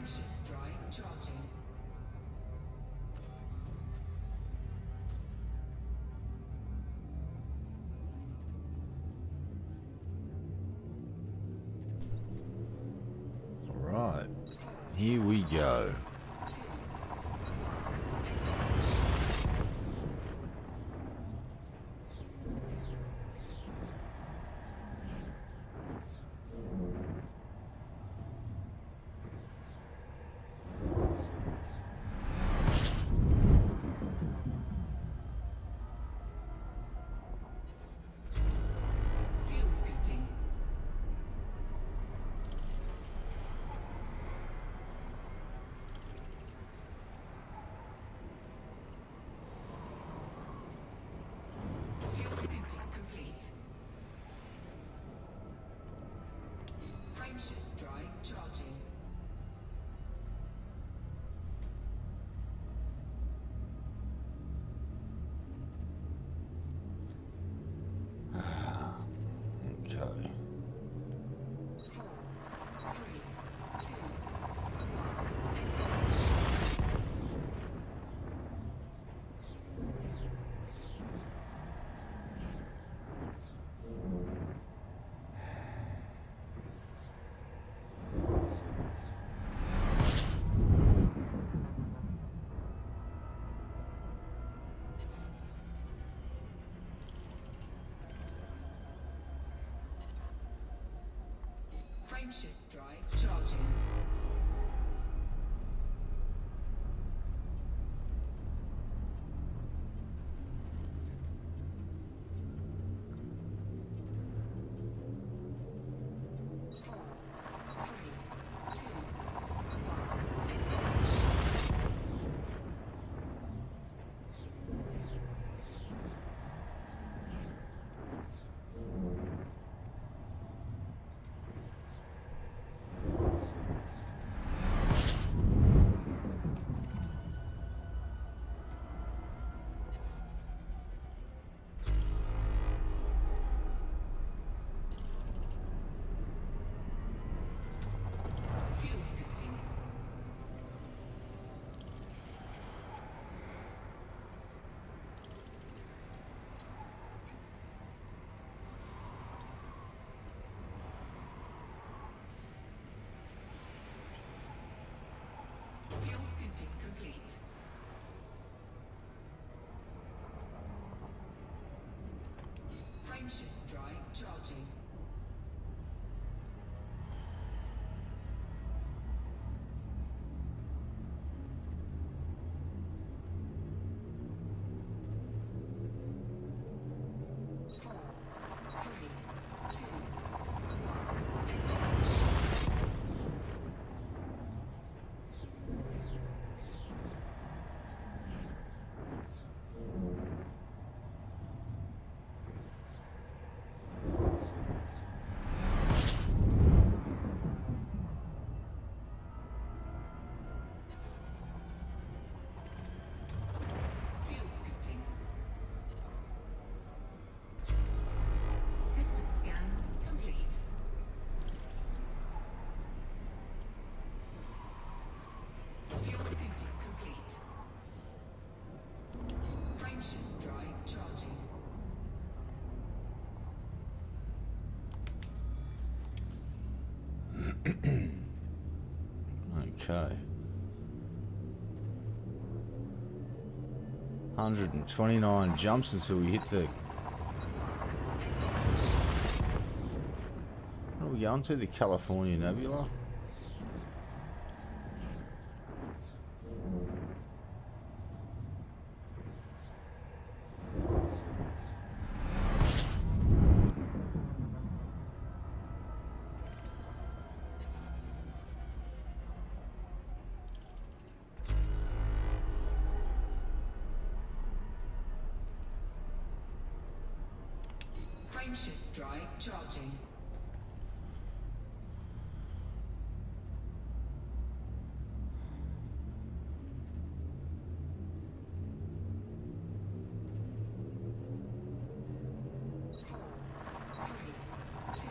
Frameshift drive charging. All right, here we go. Fuel scooping. Fuel scooping complete. Frameshift drive charging. Okay. 4, 3, 2, 1. Frameshift drive charging. Fuel scooping. Fuel scooping complete. Frameshift drive charging. Four, three, two, fuel scooping. System scan complete. Fuel scooping complete. Frameshift drive charging. Okay. 129 jumps until we hit the... What are we going to? The California Nebula? Frameshift drive charging. Four, three, two,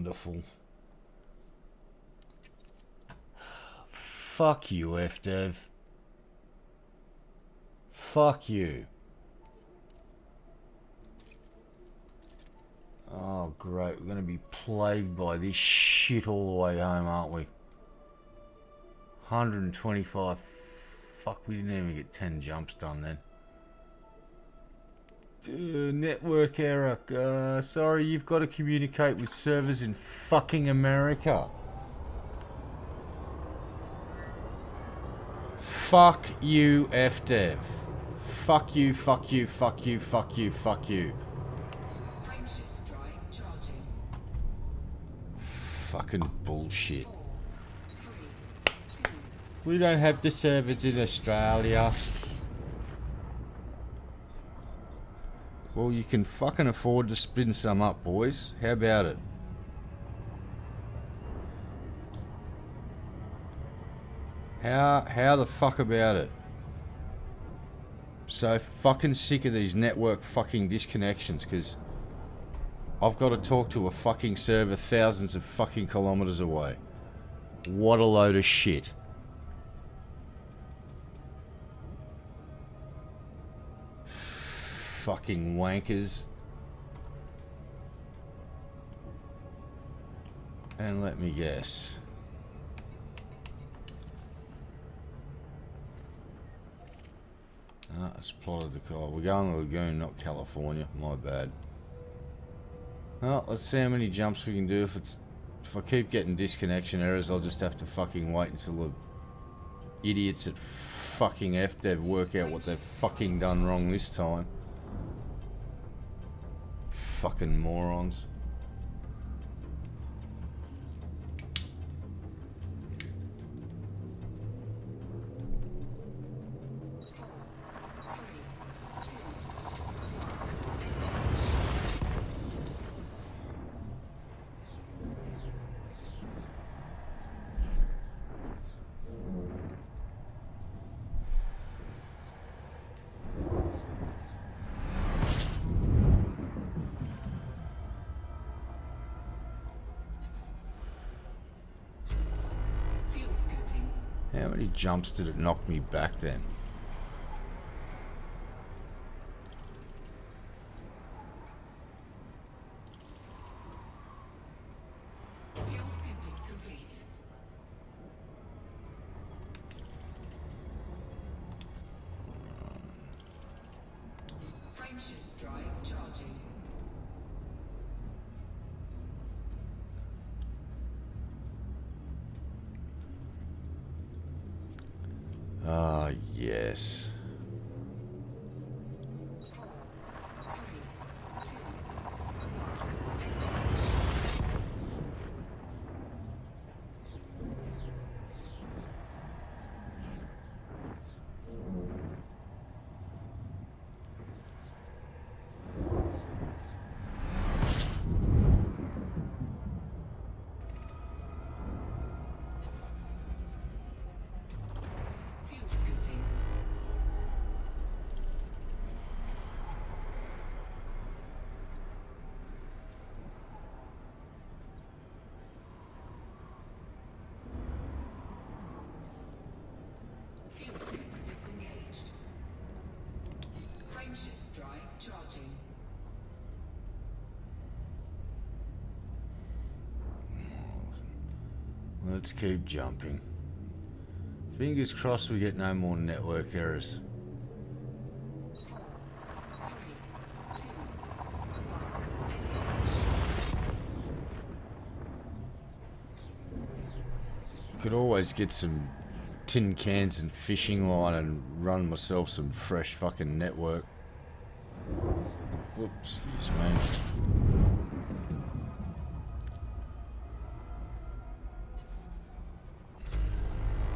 wonderful. Fuck you, FDev. Fuck you. Oh, great. We're going to be plagued by this shit all the way home, aren't we? 125. Fuck, we didn't even get 10 jumps done then. Network error. Sorry, you've got to communicate with servers in fucking America. Fuck you, FDev. Fuck you, fuck you, fuck you, fuck you, fuck you. Frameshift drive charging. Fucking bullshit. 4, 3, 2. We don't have the servers in Australia. Well, you can fucking afford to spin some up, boys. How about it? How the fuck about it? So fucking sick of these network fucking disconnections, because I've got to talk to a fucking server thousands of fucking kilometers away. What a load of shit. Fucking wankers. And let me guess. Ah, it's plotted the call. We're going to Lagoon, not California. My bad. Well, let's see how many jumps we can do. If I keep getting disconnection errors, I'll just have to fucking wait until the idiots at fucking FDev work out what they've fucking done wrong this time. Fucking morons. Fuel scooping. How many jumps did it knock me back then? Fuel scooping complete. Frameshift drive charging. Ah, yes. 4, 3, 2. Fuel scooping. Fuel scoop disengaged. Frameshift drive charging. Let's keep jumping. Fingers crossed we get no more network errors. 4, 3, 2. Could always get some tin cans and fishing line and run myself some fresh fucking network. Whoops, excuse me.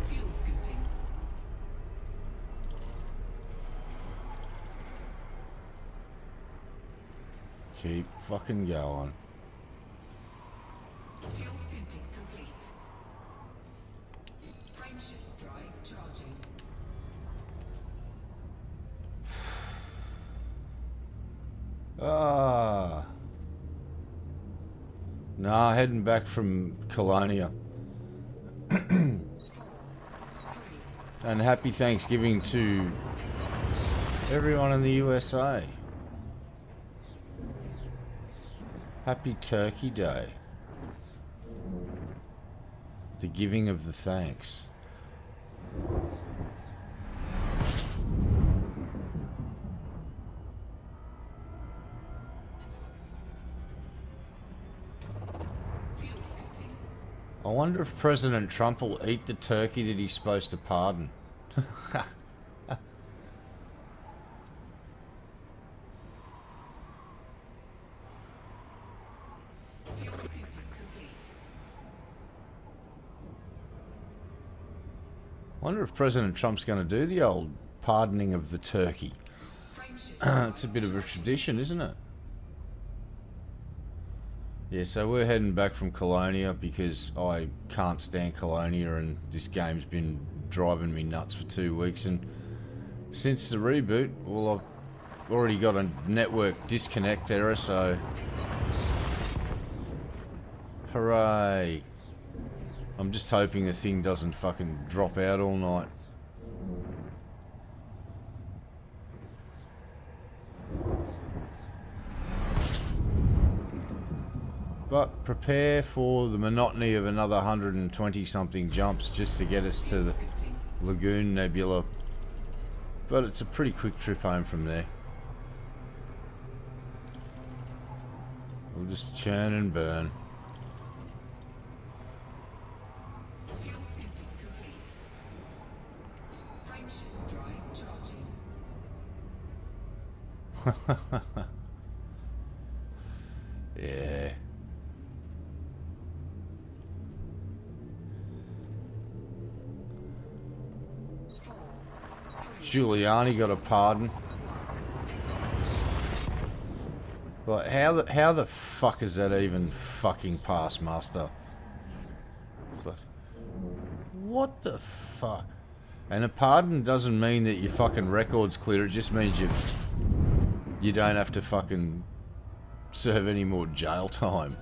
Fuel scooping. Keep fucking going. Fuel scooping complete. Frameshift drive charging. Ah. Nah, heading back from Colonia. And happy Thanksgiving to everyone in the USA. Happy Turkey Day. The giving of the thanks. I wonder if President Trump will eat the turkey that he's supposed to pardon. I wonder if President Trump's going to do the old pardoning of the turkey. It's a bit of a tradition, isn't it? Yeah, so we're heading back from Colonia because I can't stand Colonia and this game's been driving me nuts for 2 weeks. And since the reboot, well, I've already got a network disconnect error, so... Hooray! I'm just hoping the thing doesn't fucking drop out all night. But prepare for the monotony of another 120 something jumps just to get us to the Lagoon Nebula. But it's a pretty quick trip home from there. We'll just churn and burn. Yeah. Giuliani got a pardon. Like, how the fuck is that even fucking pass muster? It's like, what the fuck? And a pardon doesn't mean that your fucking record's clear. It just means you don't have to fucking serve any more jail time.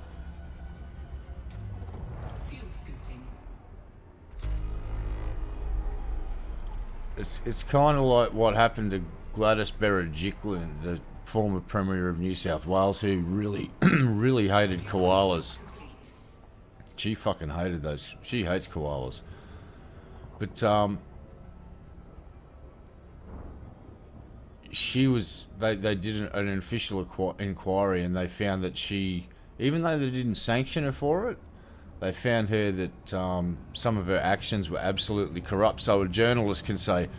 It's kind of like what happened to Gladys Berejiklian, the former Premier of New South Wales, who really, really hated koalas. She fucking hated those. She hates koalas. But, she was... They did an official inquiry and they found that she... Even though they didn't sanction her for it, they found her that some of her actions were absolutely corrupt. So a journalist can say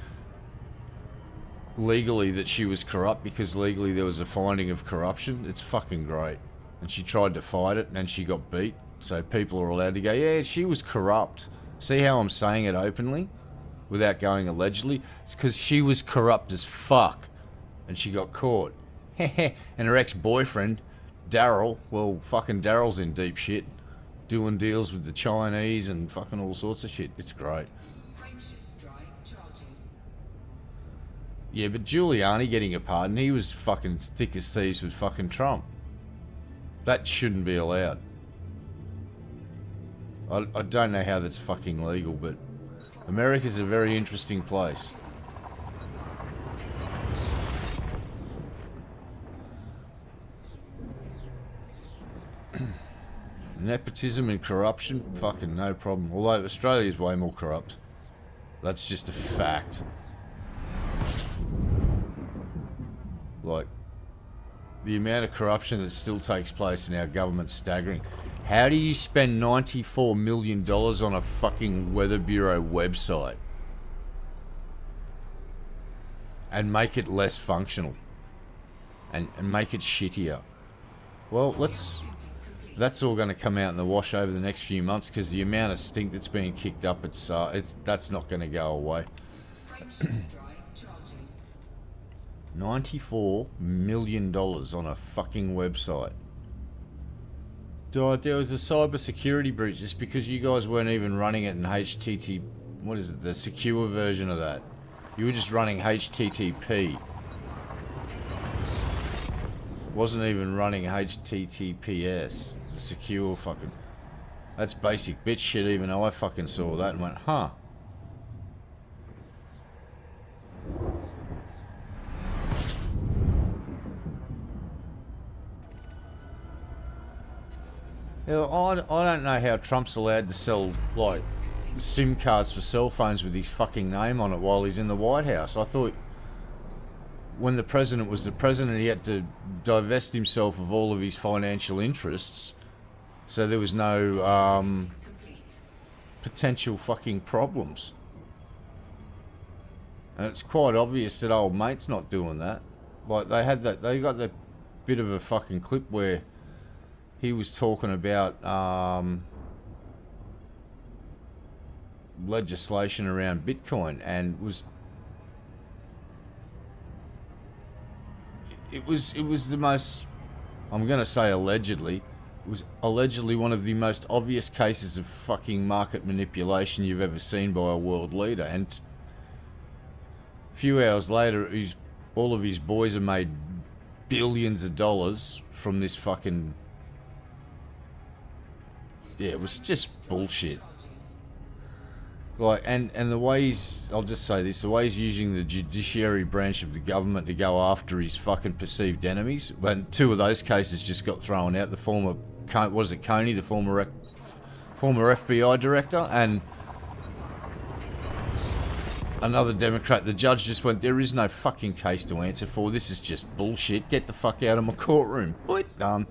legally that she was corrupt because legally there was a finding of corruption. It's fucking great. And she tried to fight it and she got beat. So people are allowed to go, yeah, she was corrupt. See how I'm saying it openly without going allegedly? It's because she was corrupt as fuck and she got caught. And her ex-boyfriend, Daryl, well, fucking Daryl's in deep shit. Doing deals with the Chinese and fucking all sorts of shit. It's great. Yeah, but Giuliani getting a pardon, he was fucking thick as thieves with fucking Trump. That shouldn't be allowed. I don't know how that's fucking legal, but America's a very interesting place. Nepotism and corruption, fucking no problem. Although Australia's way more corrupt. That's just a fact. Like, the amount of corruption that still takes place in our government's staggering. How do you spend $94 million on a fucking Weather Bureau website? And make it less functional? And make it shittier? Well, that's all going to come out in the wash over the next few months because the amount of stink that's being kicked up, that's not going to go away. $94 million on a fucking website. There was a cybersecurity breach just because you guys weren't even running it in HTTP. What is it? The secure version of that. You were just running HTTP. Wasn't even running HTTPS. secure fucking... That's basic bitch shit, even though I fucking saw that and went, huh. Yeah, I don't know how Trump's allowed to sell, like, SIM cards for cell phones with his fucking name on it while he's in the White House. I thought when the president was the president, he had to divest himself of all of his financial interests, so there was no potential fucking problems. And it's quite obvious that old mate's not doing that. Like, they got that bit of a fucking clip where he was talking about legislation around Bitcoin, and it was the most, I'm going to say allegedly, it was allegedly one of the most obvious cases of fucking market manipulation you've ever seen by a world leader. And a few hours later, all of his boys have made billions of dollars from this fucking... Yeah, it was just bullshit. Like, and the way he's, I'll just say this, the way he's using the judiciary branch of the government to go after his fucking perceived enemies, when two of those cases just got thrown out, the former, was it Coney, the former FBI director, and another Democrat, the judge just went, there is no fucking case to answer for, this is just bullshit, get the fuck out of my courtroom. Boy, done.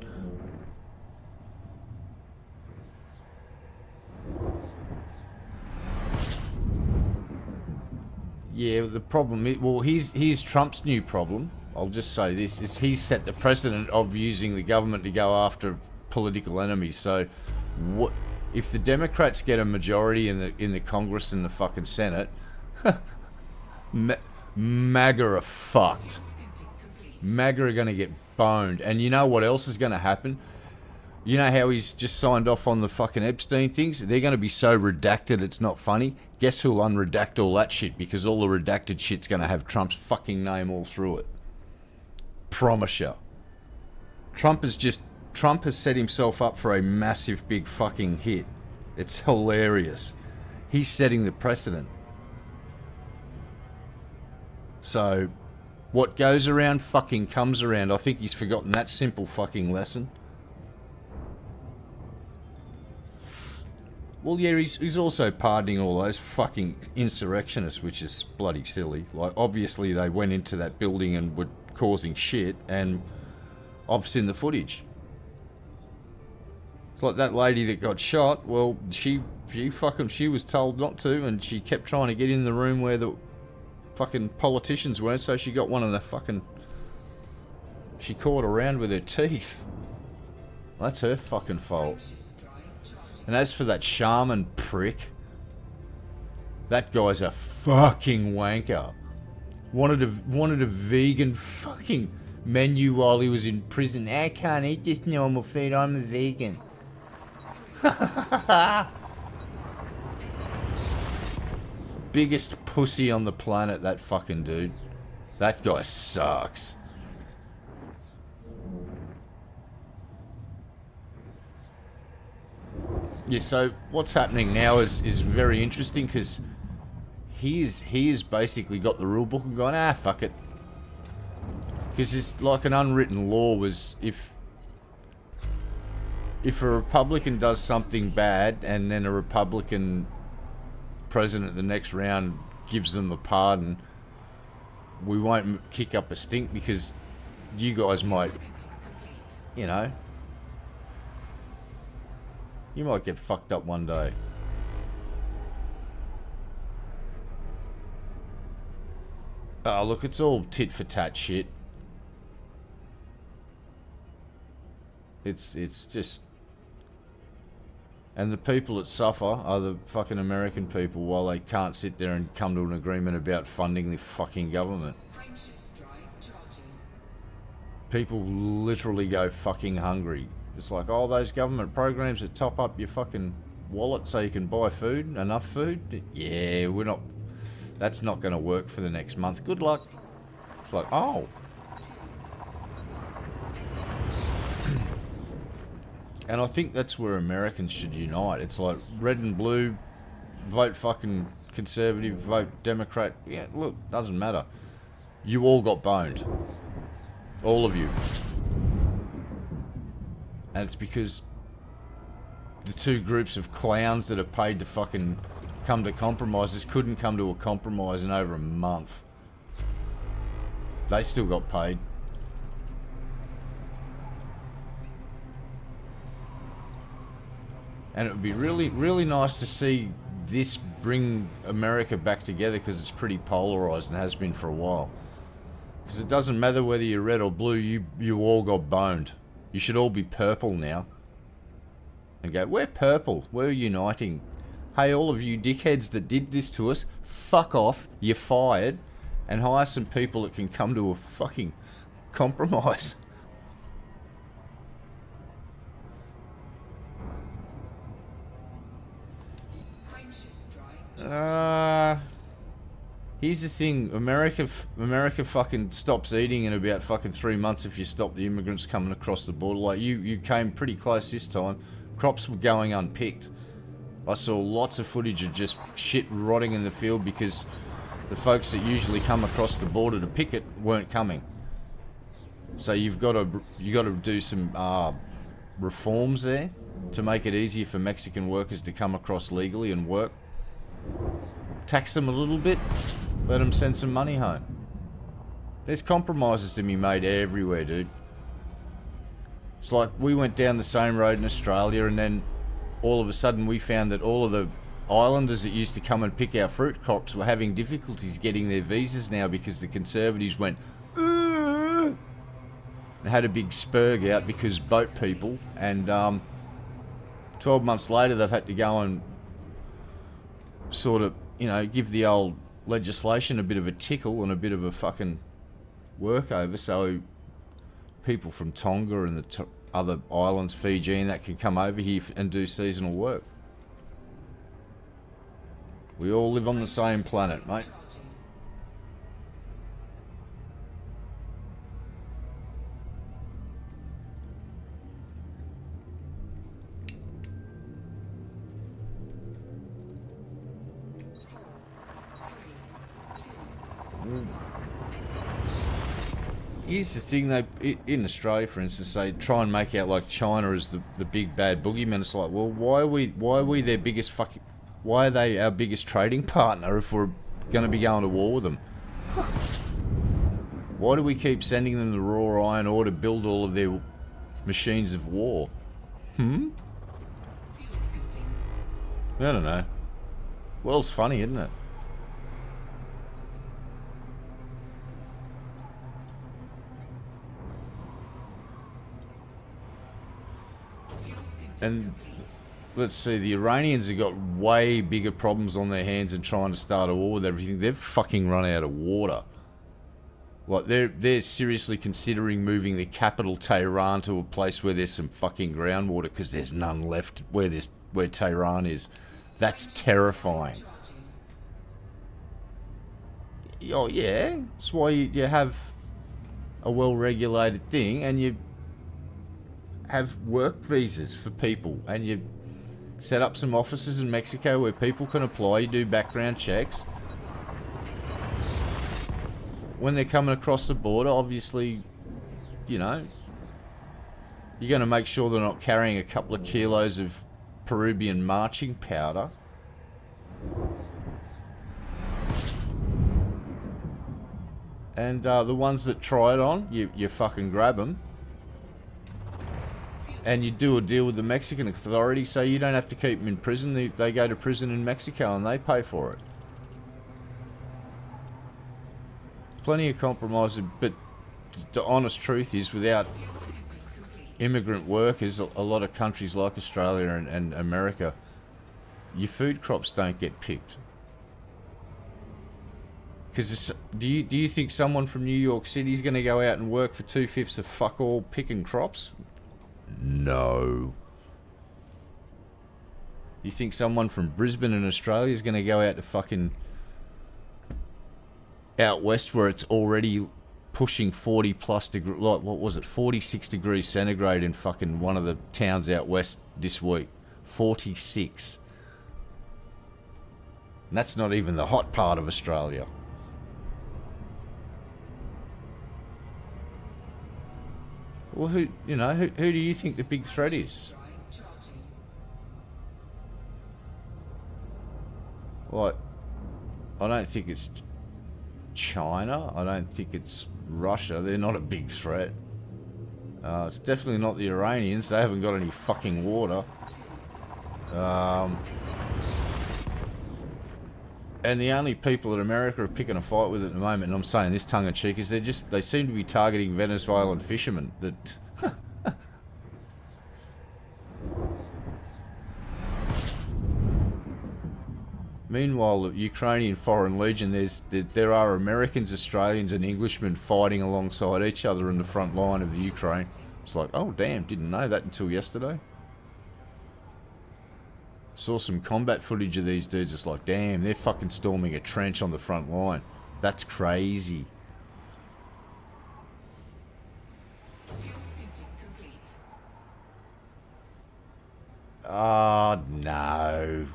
Yeah, the problem is, well, here's Trump's new problem. I'll just say this, is he's set the precedent of using the government to go after political enemies. So, what if the Democrats get a majority in the Congress and the fucking Senate? MAGA are fucked. MAGA are going to get boned. And you know what else is going to happen? You know how he's just signed off on the fucking Epstein things? They're going to be so redacted it's not funny. Guess who'll unredact all that shit? Because all the redacted shit's going to have Trump's fucking name all through it. Promise ya. Trump has set himself up for a massive big fucking hit. It's hilarious. He's setting the precedent. So, what goes around fucking comes around. I think he's forgotten that simple fucking lesson. Well, yeah, he's also pardoning all those fucking insurrectionists, which is bloody silly. Like, obviously they went into that building and were causing shit, and I've seen the footage. It's like that lady that got shot, well, she was told not to, and she kept trying to get in the room where the fucking politicians were, so she got one of the fucking... She caught around with her teeth. That's her fucking fault. And as for that shaman prick, that guy's a fucking wanker. Wanted a vegan fucking menu while he was in prison. I can't eat this normal food, I'm a vegan. Biggest pussy on the planet, that fucking dude. That guy sucks. Yeah, so what's happening now is very interesting, because he is basically got the rule book and gone, fuck it. Because it's like an unwritten law was if a Republican does something bad and then a Republican president the next round gives them a pardon, we won't kick up a stink because you guys might, you know, you might get fucked up one day. Oh, look, it's all tit for tat shit. It's just... And the people that suffer are the fucking American people, while they can't sit there and come to an agreement about funding the fucking government. People literally go fucking hungry. It's like, oh, those government programs that top up your fucking wallet so you can buy food, enough food. Yeah, we're not... That's not going to work for the next month. Good luck. It's like, oh. And I think that's where Americans should unite. It's like red and blue, vote fucking Conservative, vote Democrat. Yeah, look, doesn't matter. You all got boned. All of you. And it's because the two groups of clowns that are paid to fucking come to compromises couldn't come to a compromise in over a month. They still got paid. And it would be really, really nice to see this bring America back together, because it's pretty polarised and has been for a while. Because it doesn't matter whether you're red or blue, you all got boned. You should all be purple now. And go, we're purple, we're uniting. Hey, all of you dickheads that did this to us, fuck off, you're fired, and hire some people that can come to a fucking compromise. Here's the thing, America fucking stops eating in about fucking 3 months if you stop the immigrants coming across the border. Like, you came pretty close this time. Crops were going unpicked. I saw lots of footage of just shit rotting in the field because the folks that usually come across the border to pick it weren't coming. So you got to do some reforms there to make it easier for Mexican workers to come across legally and work. Tax them a little bit, let them send some money home. There's compromises to be made everywhere, dude. It's like we went down the same road in Australia, and then all of a sudden we found that all of the islanders that used to come and pick our fruit crops were having difficulties getting their visas now because the Conservatives went and had a big spurg out because boat people, and 12 months later they've had to go and sort of, you know, give the old legislation a bit of a tickle and a bit of a fucking workover, so people from Tonga and the other islands, Fiji and that, can come over here and do seasonal work. We all live on the same planet, mate. Here's the thing, though, in Australia, for instance, they try and make out like China is the big bad boogeyman. It's like, well, why are we their biggest fucking... Why are they our biggest trading partner if we're going to be going to war with them? Why do we keep sending them the raw iron ore to build all of their machines of war? I don't know. World's funny, isn't it? And let's see, the Iranians have got way bigger problems on their hands than trying to start a war with everything. They've fucking run out of water. Like, they're seriously considering moving the capital Tehran to a place where there's some fucking groundwater, because there's none left where Tehran is. That's terrifying. Oh yeah, that's why you have a well-regulated thing, and you have work visas for people, and you set up some offices in Mexico where people can apply. You do background checks. When they're coming across the border, obviously, you know, you're going to make sure they're not carrying a couple of kilos of Peruvian marching powder. And the ones that try it on, you fucking grab them. And you do a deal with the Mexican authority, so you don't have to keep them in prison. They go to prison in Mexico and they pay for it. Plenty of compromise, but the honest truth is, without immigrant workers, a lot of countries like Australia and America, your food crops don't get picked. Because do you think someone from New York City is going to go out and work for 2/5 of fuck all picking crops? No. You think someone from Brisbane in Australia is going to go out to fucking out west where it's already pushing 40 plus degree, like what was it, 46 degrees centigrade in fucking one of the towns out west this week. 46. And that's not even the hot part of Australia. Well, who do you think the big threat is? Drive charging. Like, I don't think it's China. I don't think it's Russia. They're not a big threat. It's definitely not the Iranians. They haven't got any fucking water. And the only people that America are picking a fight with at the moment, and I'm saying this tongue-in-cheek, is they seem to be targeting Venezuelan fishermen. That meanwhile, the Ukrainian Foreign Legion, there are Americans, Australians, and Englishmen fighting alongside each other in the front line of the Ukraine. It's like, oh damn, didn't know that until yesterday. Saw some combat footage of these dudes. It's like, damn, they're fucking storming a trench on the front line. That's crazy. Fuel scooping complete. Oh, no.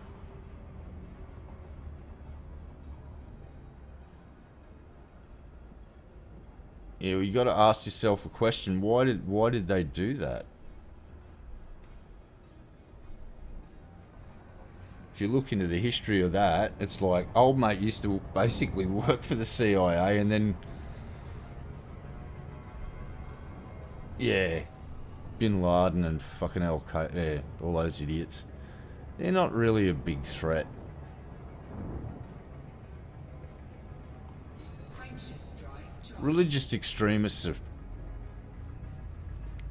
Yeah, well, you got to ask yourself a question. Why did they do that? If you look into the history of that, it's like old mate used to basically work for the CIA, and then yeah, Bin Laden and fucking Al Qaeda, yeah, all those idiots. They're not really a big threat. Frameshift drive charging. Religious extremists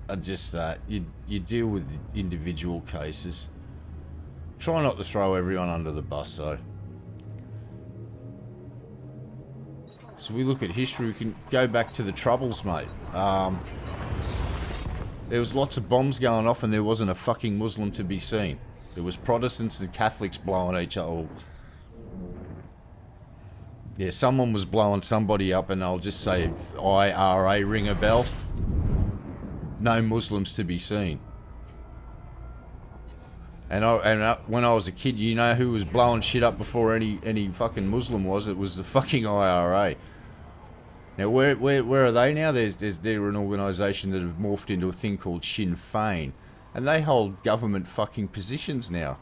are just that. You deal with individual cases. Try not to throw everyone under the bus, though. So we look at history, we can go back to the Troubles, mate. There was lots of bombs going off and there wasn't a fucking Muslim to be seen. There was Protestants and Catholics blowing each other. Yeah, someone was blowing somebody up, and I'll just say IRA, ring a bell. No Muslims to be seen. And when I was a kid, you know who was blowing shit up before any fucking Muslim was? It was the fucking IRA. Now, where are they now? They're an organisation that have morphed into a thing called Sinn Féin. And they hold government fucking positions now.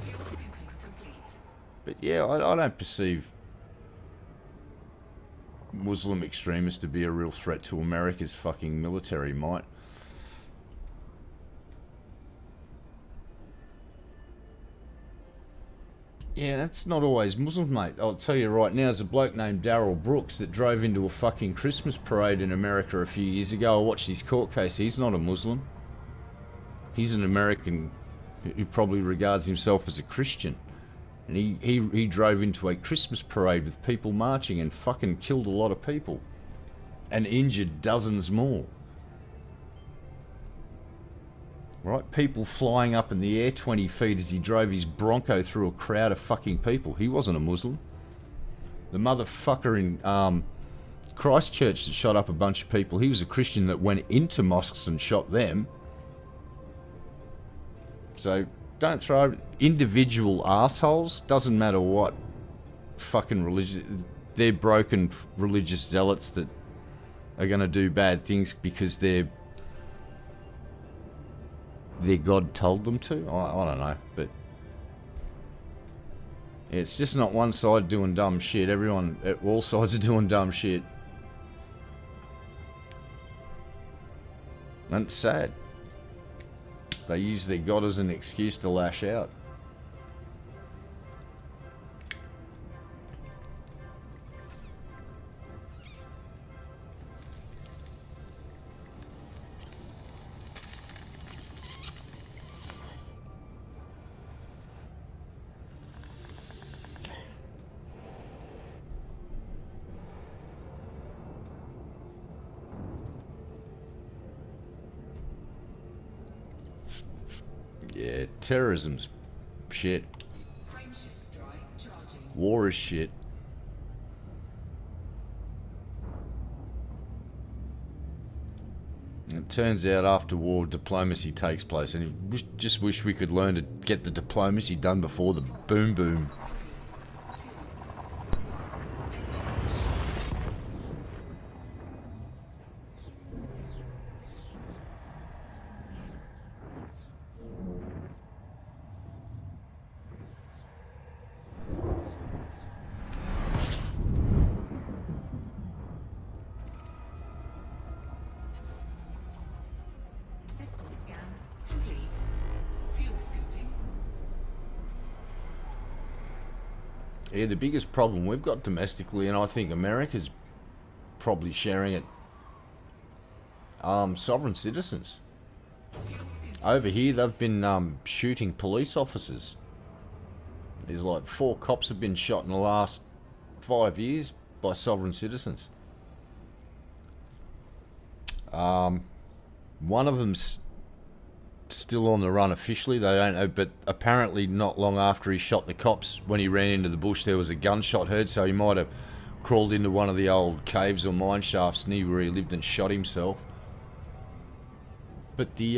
Fuel scooping complete. But yeah, I don't perceive Muslim extremists to be a real threat to America's fucking military might. Yeah, that's not always Muslim, mate. I'll tell you right now, there's a bloke named Darrell Brooks that drove into a fucking Christmas parade in America a few years ago. I watched his court case. He's not a Muslim. He's an American who probably regards himself as a Christian. And he drove into a Christmas parade with people marching and fucking killed a lot of people. And injured dozens more. Right? People flying up in the air 20 feet as he drove his Bronco through a crowd of fucking people. He wasn't a Muslim. The motherfucker in Christchurch that shot up a bunch of people, he was a Christian that went into mosques and shot them. So don't throw individual assholes. Doesn't matter what fucking religion. They're broken religious zealots that are going to do bad things because their God told them to. I don't know, but it's just not one side doing dumb shit. Everyone, all sides are doing dumb shit, and it's sad. They use their God as an excuse to lash out. Yeah, terrorism's shit. Frameshift drive charging. War is shit. It turns out after war, diplomacy takes place, and just wish we could learn to get the diplomacy done before the boom boom. System scan complete. Fuel scooping. Yeah, the biggest problem we've got domestically, and I think America's probably sharing it, sovereign citizens. Fuel scooping. Over here, they've been shooting police officers. There's like 4 cops have been shot in the last 5 years by sovereign citizens. One of them's still on the run officially, they don't know, but apparently not long after he shot the cops, when he ran into the bush, there was a gunshot heard, so he might have crawled into one of the old caves or mine shafts near where he lived and shot himself. But the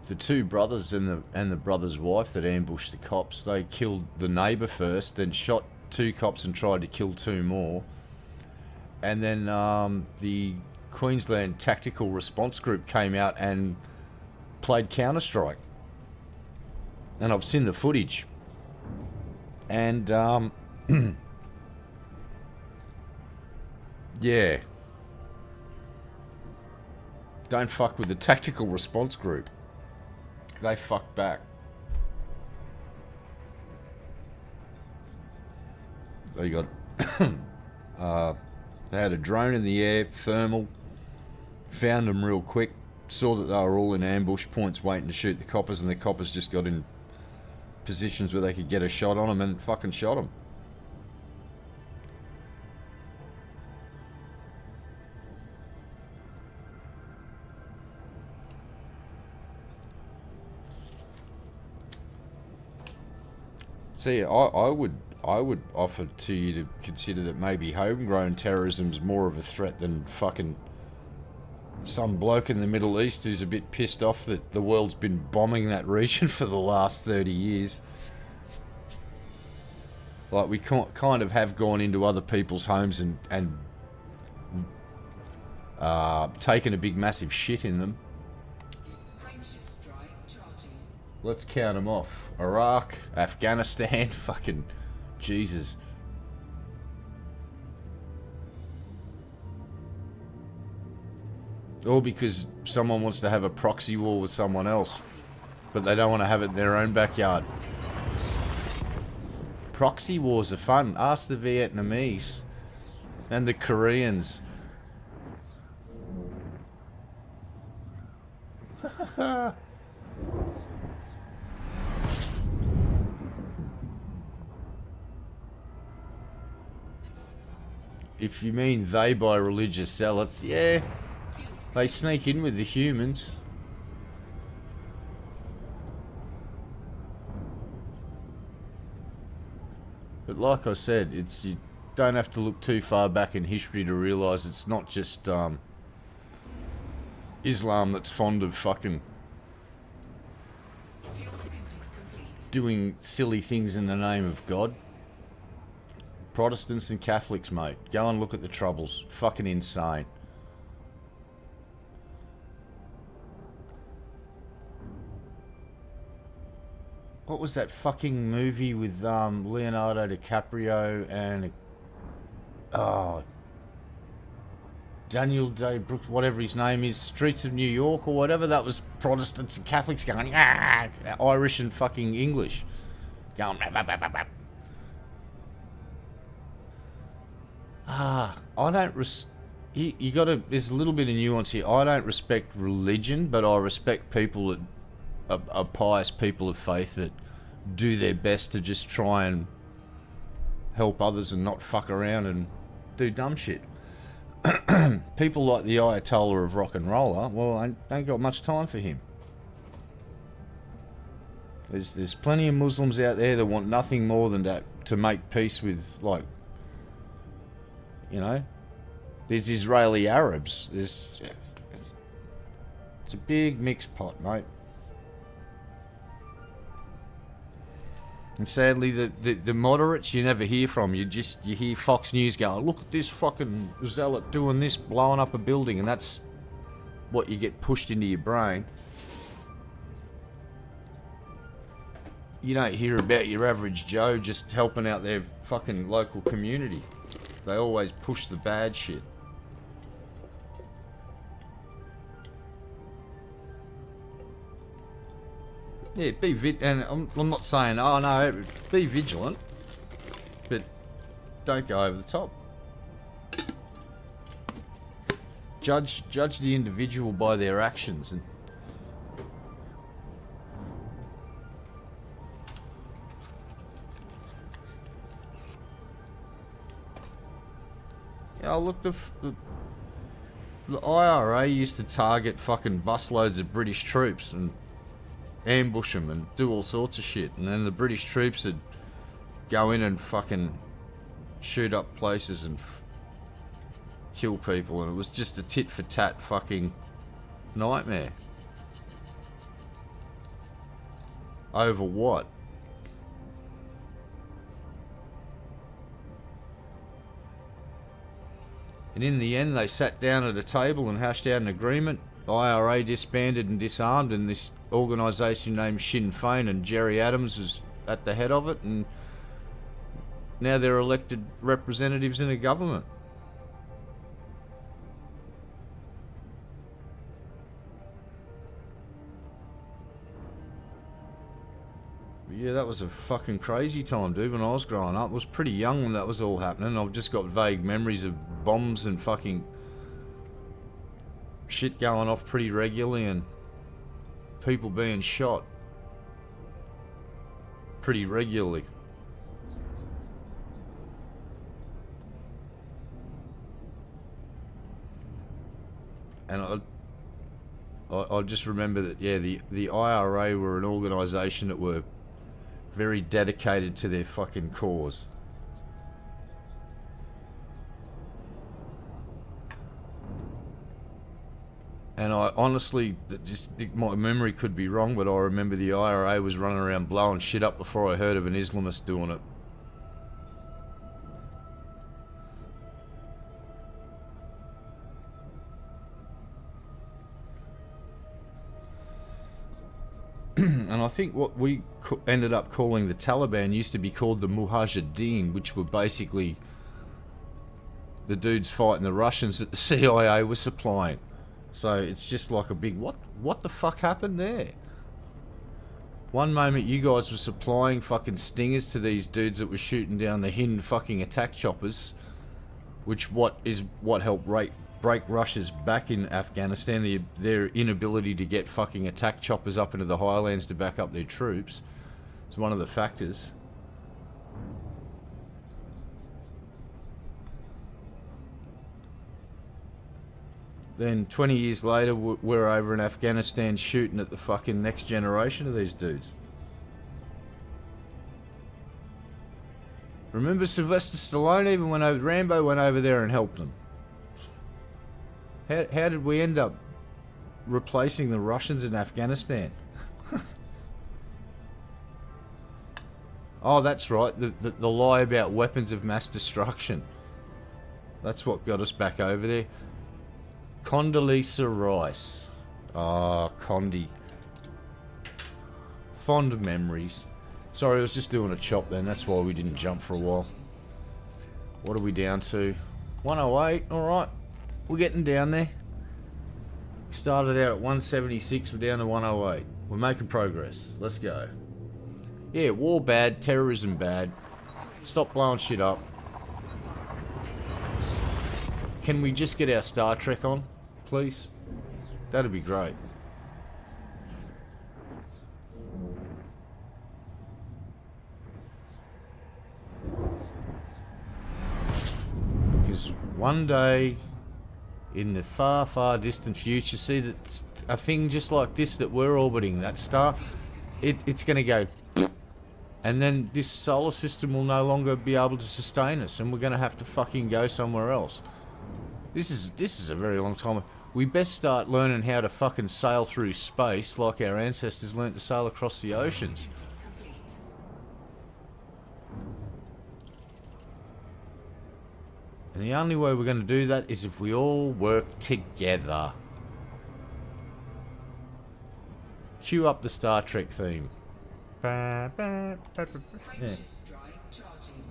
the 2 brothers and the brother's wife that ambushed the cops, they killed the neighbour first, then shot 2 cops and tried to kill 2 more. And then the Queensland Tactical Response Group came out and played Counter-Strike. And I've seen the footage. And yeah. Don't fuck with the Tactical Response Group. They fuck back. They got they had a drone in the air, thermal, found them real quick, saw that they were all in ambush points waiting to shoot the coppers, and the coppers just got in positions where they could get a shot on them and fucking shot them. See, I would offer to you to consider that maybe homegrown terrorism's more of a threat than fucking some bloke in the Middle East who's a bit pissed off that the world's been bombing that region for the last 30 years. Like, we kind of have gone into other people's homes and taken a big massive shit in them. Frameshift drive charging. Let's count them off. Iraq, Afghanistan, fucking Jesus. All because someone wants to have a proxy war with someone else, but they don't want to have it in their own backyard. Proxy wars are fun. Ask the Vietnamese and the Koreans. If you mean they by religious zealots, yeah, they sneak in with the humans. But like I said, you don't have to look too far back in history to realise it's not just Islam that's fond of fucking Fuel scooping complete. doing silly things in the name of God. Protestants and Catholics, mate. Go and look at the troubles. Fucking insane. What was that fucking movie with Leonardo DiCaprio and Daniel Day Brooks, whatever his name is, Streets of New York or whatever? That was Protestants and Catholics going Irish and fucking English going I don't you gotta, there's a little bit of nuance here. I don't respect religion, but I respect people that are pious people of faith that do their best to just try and help others and not fuck around and do dumb shit. People like the Ayatollah of rock and roller, well, I don't got much time for him. There's plenty of Muslims out there that want nothing more than to make peace with, like, you know, there's Israeli Arabs. There's It's a big mixed pot, mate. And sadly, the moderates you never hear from. You hear Fox News going, look at this fucking zealot doing this, blowing up a building, and that's what you get pushed into your brain. You don't hear about your average Joe just helping out their fucking local community. They always push the bad shit. Yeah, and I'm not saying, oh no, be vigilant, but don't go over the top. Judge the individual by their actions. And yeah, look, the IRA used to target fucking busloads of British troops and ambush them and do all sorts of shit, and then the British troops would go in and fucking shoot up places and kill people, and it was just a tit for tat fucking nightmare. Over what? And in the end, they sat down at a table and hashed out an agreement. IRA disbanded and disarmed, and this organisation named Sinn Féin, and Jerry Adams was at the head of it, and now they're elected representatives in a government. But yeah, that was a fucking crazy time, dude, when I was growing up. I was pretty young when that was all happening. I've just got vague memories of bombs and fucking shit going off pretty regularly and people being shot pretty regularly. And I just remember that, yeah, the IRA were an organisation that were very dedicated to their fucking cause. And I honestly, my memory could be wrong, but I remember the IRA was running around blowing shit up before I heard of an Islamist doing it. And I think what we ended up calling the Taliban used to be called the Mujahideen, which were basically the dudes fighting the Russians that the CIA was supplying. So it's just like a big, what the fuck happened there? One moment you guys were supplying fucking stingers to these dudes that were shooting down the Hind fucking attack choppers, which what helped break Russia's back in Afghanistan, their inability to get fucking attack choppers up into the highlands to back up their troops. It's one of the factors. Then 20 years later, we're over in Afghanistan shooting at the fucking next generation of these dudes. Remember Sylvester Stallone even went over, Rambo went over there and helped them. How did we end up replacing the Russians in Afghanistan? Oh, that's right, the lie about weapons of mass destruction. That's what got us back over there. Condoleezza Rice. Ah, Condi. Fond memories. Sorry, I was just doing a chop then. That's why we didn't jump for a while. What are we down to? 108. Alright. We're getting down there. Started out at 176. We're down to 108. We're making progress. Let's go. Yeah, war bad. Terrorism bad. Stop blowing shit up. Can we just get our Star Trek on, please? That'd be great. Because one day, in the far, far distant future, see that a thing just like this that we're orbiting, that star, it's going to go, and then this solar system will no longer be able to sustain us, and we're going to have to fucking go somewhere else. This is a very long time. We best start learning how to fucking sail through space like our ancestors learnt to sail across the oceans. Complete. And the only way we're going to do that is if we all work together. Cue up the Star Trek theme. Yeah. Frameshift drive charging.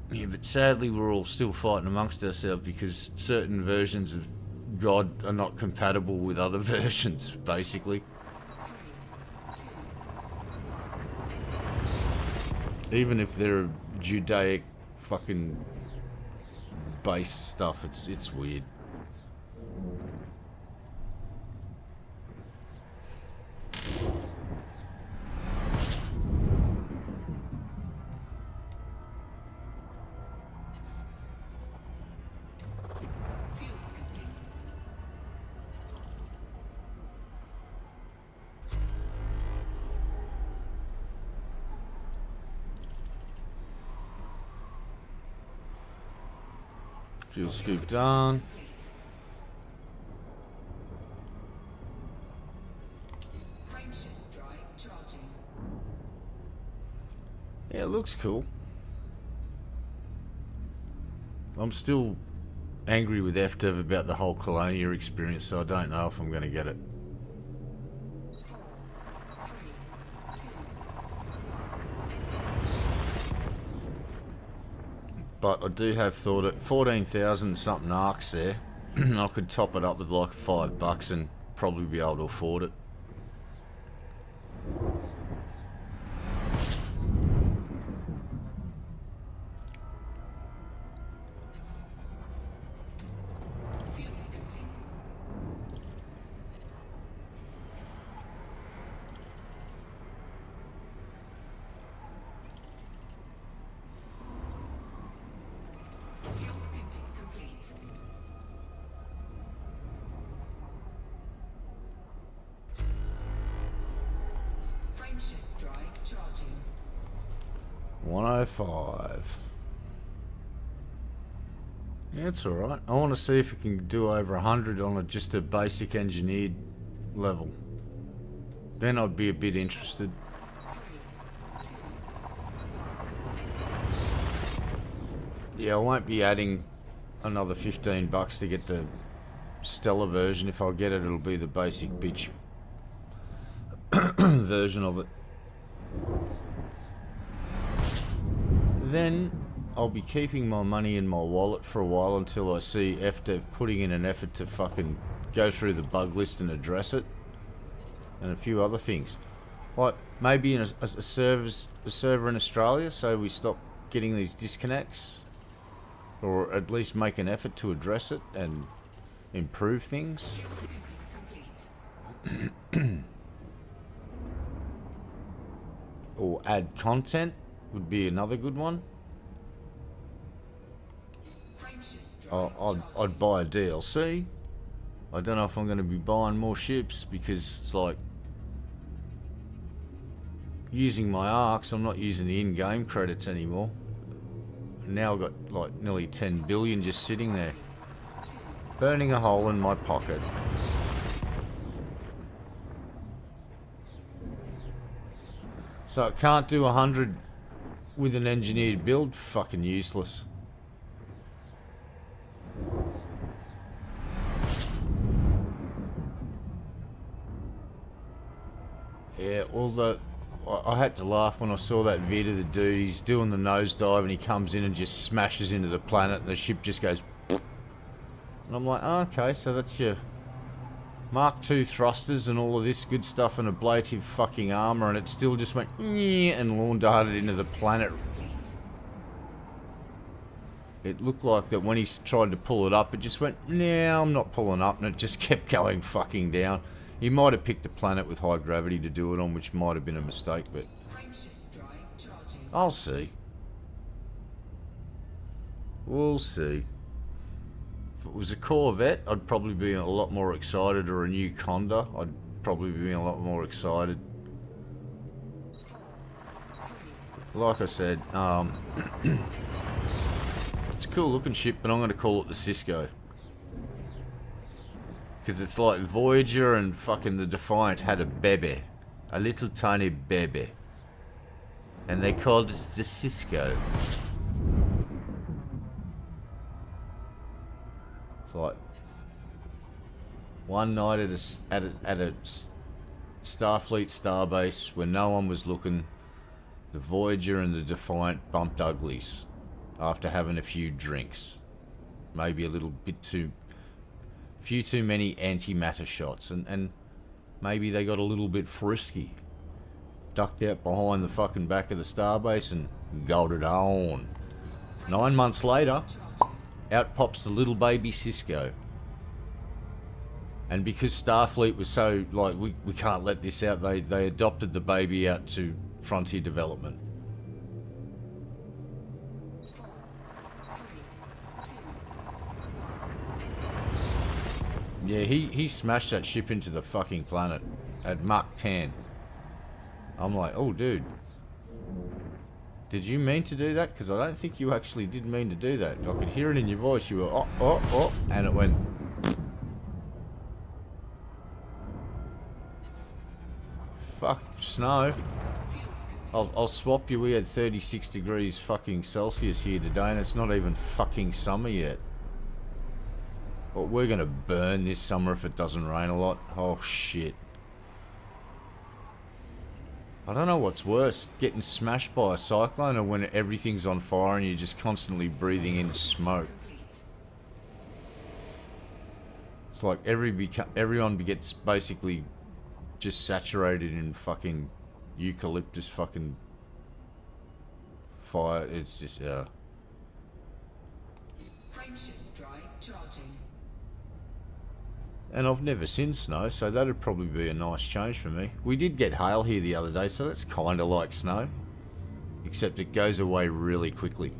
Yeah, but sadly we're all still fighting amongst ourselves because certain versions of God are not compatible with other versions, basically. 3, 2, Even if they're Judaic fucking base stuff, it's weird. fuel scooping. Fuel scoop done. Complete. Frameshift drive charging. Yeah, it looks cool. I'm still angry with FDev about the whole Colonia experience, so I don't know if I'm going to get it. 4, 3, 2, But I do have thought at 14,000 something arcs there. I could top it up with like $5 and probably be able to afford it. fuel scooping. Fuel scooping complete. Frameshift drive charging. 105. Yeah, it's alright. I want to see if it can do over 100 on just a basic engineered level. Then I'd be a bit interested. 3, 2, Yeah, I won't be adding another $15 to get the stellar version. If I get it, it'll be the basic bitch version of it. Then I'll be keeping my money in my wallet for a while until I see FDev putting in an effort to fucking go through the bug list and address it. And a few other things. Like maybe in a server in Australia so we stop getting these disconnects. Or at least make an effort to address it and improve things. fuel scooping complete. Or add content would be another good one. Frameshift drive I'd charging. buy a DLC. I don't know if I'm going to be buying more ships because it's like using my arcs. I'm not using the in-game credits anymore. Now I've got like nearly 10 billion just sitting there, burning a hole in my pocket. So it can't do 100 with an engineered build. Fucking useless. Yeah, although I had to laugh when I saw that vid of the dude. He's doing the nosedive and he comes in and just smashes into the planet and the ship just goes. And I'm like, oh, okay, so that's your Mark II thrusters and all of this good stuff and ablative fucking armor, and it still just went and lawn darted into the planet. It looked like that when he tried to pull it up, it just went, nah, I'm not pulling up, and it just kept going fucking down. He might have picked a planet with high gravity to do it on, which might have been a mistake, but Frameshift drive charging. I'll see. We'll see. If it was a Corvette, I'd probably be a lot more excited, or a new Conda, I'd probably be a lot more excited. 4, 3, Like I said, cool looking ship, but I'm going to call it the Cisco. Because it's like Voyager and fucking the Defiant had a bebe. A little tiny bebe. And they called it the Cisco. It's like one night at a Starfleet starbase where no one was looking, the Voyager and the Defiant bumped uglies after having a few drinks. Maybe a little bit too... few too many antimatter shots, and maybe they got a little bit frisky. Ducked out behind the fucking back of the starbase and got it on. 9 months later, out pops the little baby Cisco. And because Starfleet was so, like, we can't let this out, they adopted the baby out to Frontier Development. 4, 3, 2, 1. Yeah, he smashed that ship into the fucking planet at Mach 10. I'm like, oh, dude. Did you mean to do that? Because I don't think you actually did mean to do that. I could hear it in your voice. You were, oh, and it went... Fuck, snow. I'll swap you. We had 36 degrees fucking Celsius here today, and it's not even fucking summer yet. But we're gonna burn this summer if it doesn't rain a lot. Oh, shit. I don't know what's worse, getting smashed by a cyclone or when everything's on fire and you're just constantly breathing in smoke. It's like everyone gets basically just saturated in fucking eucalyptus fucking fire. It's just, Frameshift drive charging. And I've never seen snow, so that'd probably be a nice change for me. We did get hail here the other day, so that's kind of like snow. Except it goes away really quickly.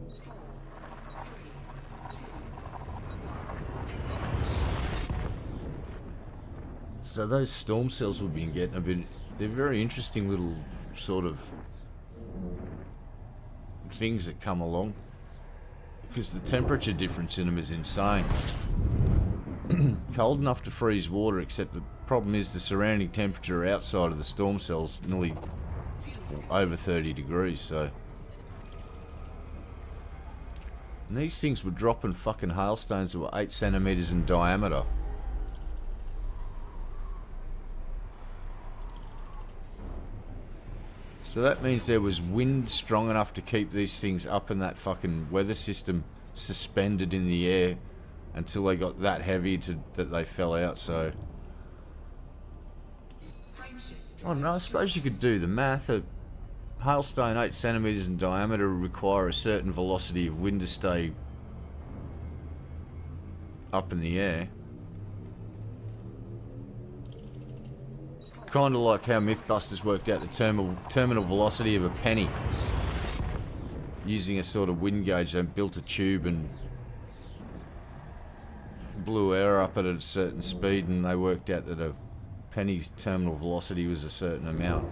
4, 3, 2, 1. So those storm cells we've been getting they're very interesting little sort of things that come along. Because the temperature difference in them is insane. Cold enough to freeze water, except the problem is the surrounding temperature outside of the storm cells nearly over 30 degrees, so... And these things were dropping fucking hailstones that were 8 centimeters in diameter. So that means there was wind strong enough to keep these things up in that fucking weather system suspended in the air until they got that heavy that they fell out, so... I don't know, I suppose you could do the math. A hailstone 8 centimeters in diameter would require a certain velocity of wind to stay up in the air. Kind of like how Mythbusters worked out the terminal velocity of a penny. Using a sort of wind gauge, they built a tube and blew air up at a certain speed, and they worked out that a penny's terminal velocity was a certain amount.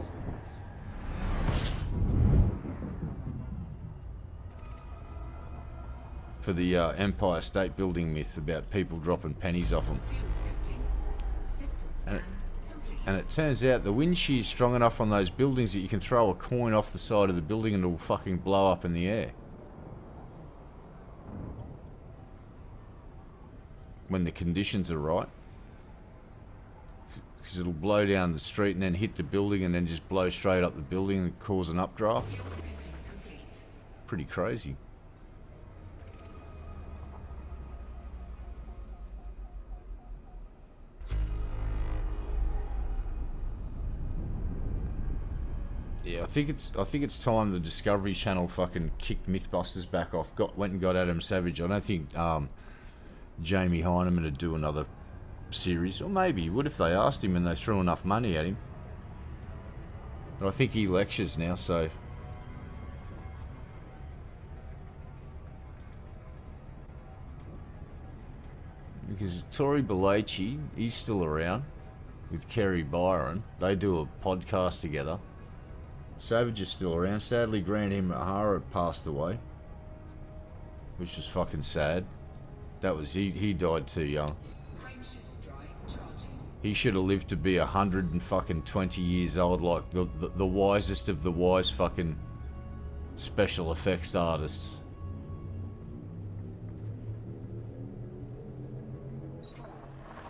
For the Empire State Building myth about people dropping pennies off them. And it turns out the wind shear is strong enough on those buildings that you can throw a coin off the side of the building and it'll fucking blow up in the air. When the conditions are right. Because it'll blow down the street and then hit the building and then just blow straight up the building and cause an updraft. Pretty crazy. Yeah, I think it's time the Discovery Channel fucking kicked Mythbusters back off. Went and got Adam Savage. I don't think Jamie Hyneman would do another series, or maybe he would if they asked him and they threw enough money at him. But I think he lectures now, so because Tori Belleci, he's still around with Kerry Byron. They do a podcast together. Savage is still around. Sadly, Grant M. O'Hara passed away. which was fucking sad. That was he died too young. Frameshift drive charging. He should have lived to be 120 years old, like the wisest of the wise fucking special effects artists.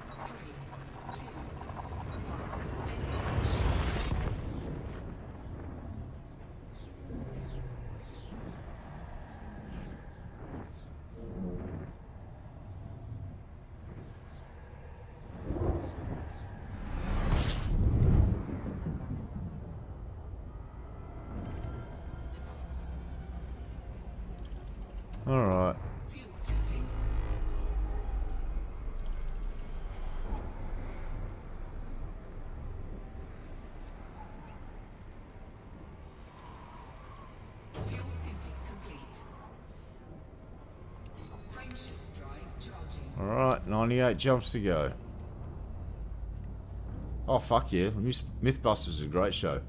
4, 3, 2, 1. Alright. Fuel scooping. Fuel scooping complete. Frameshift drive charging. Alright, 98 jumps to go. Oh, fuck yeah. Mythbusters is a great show.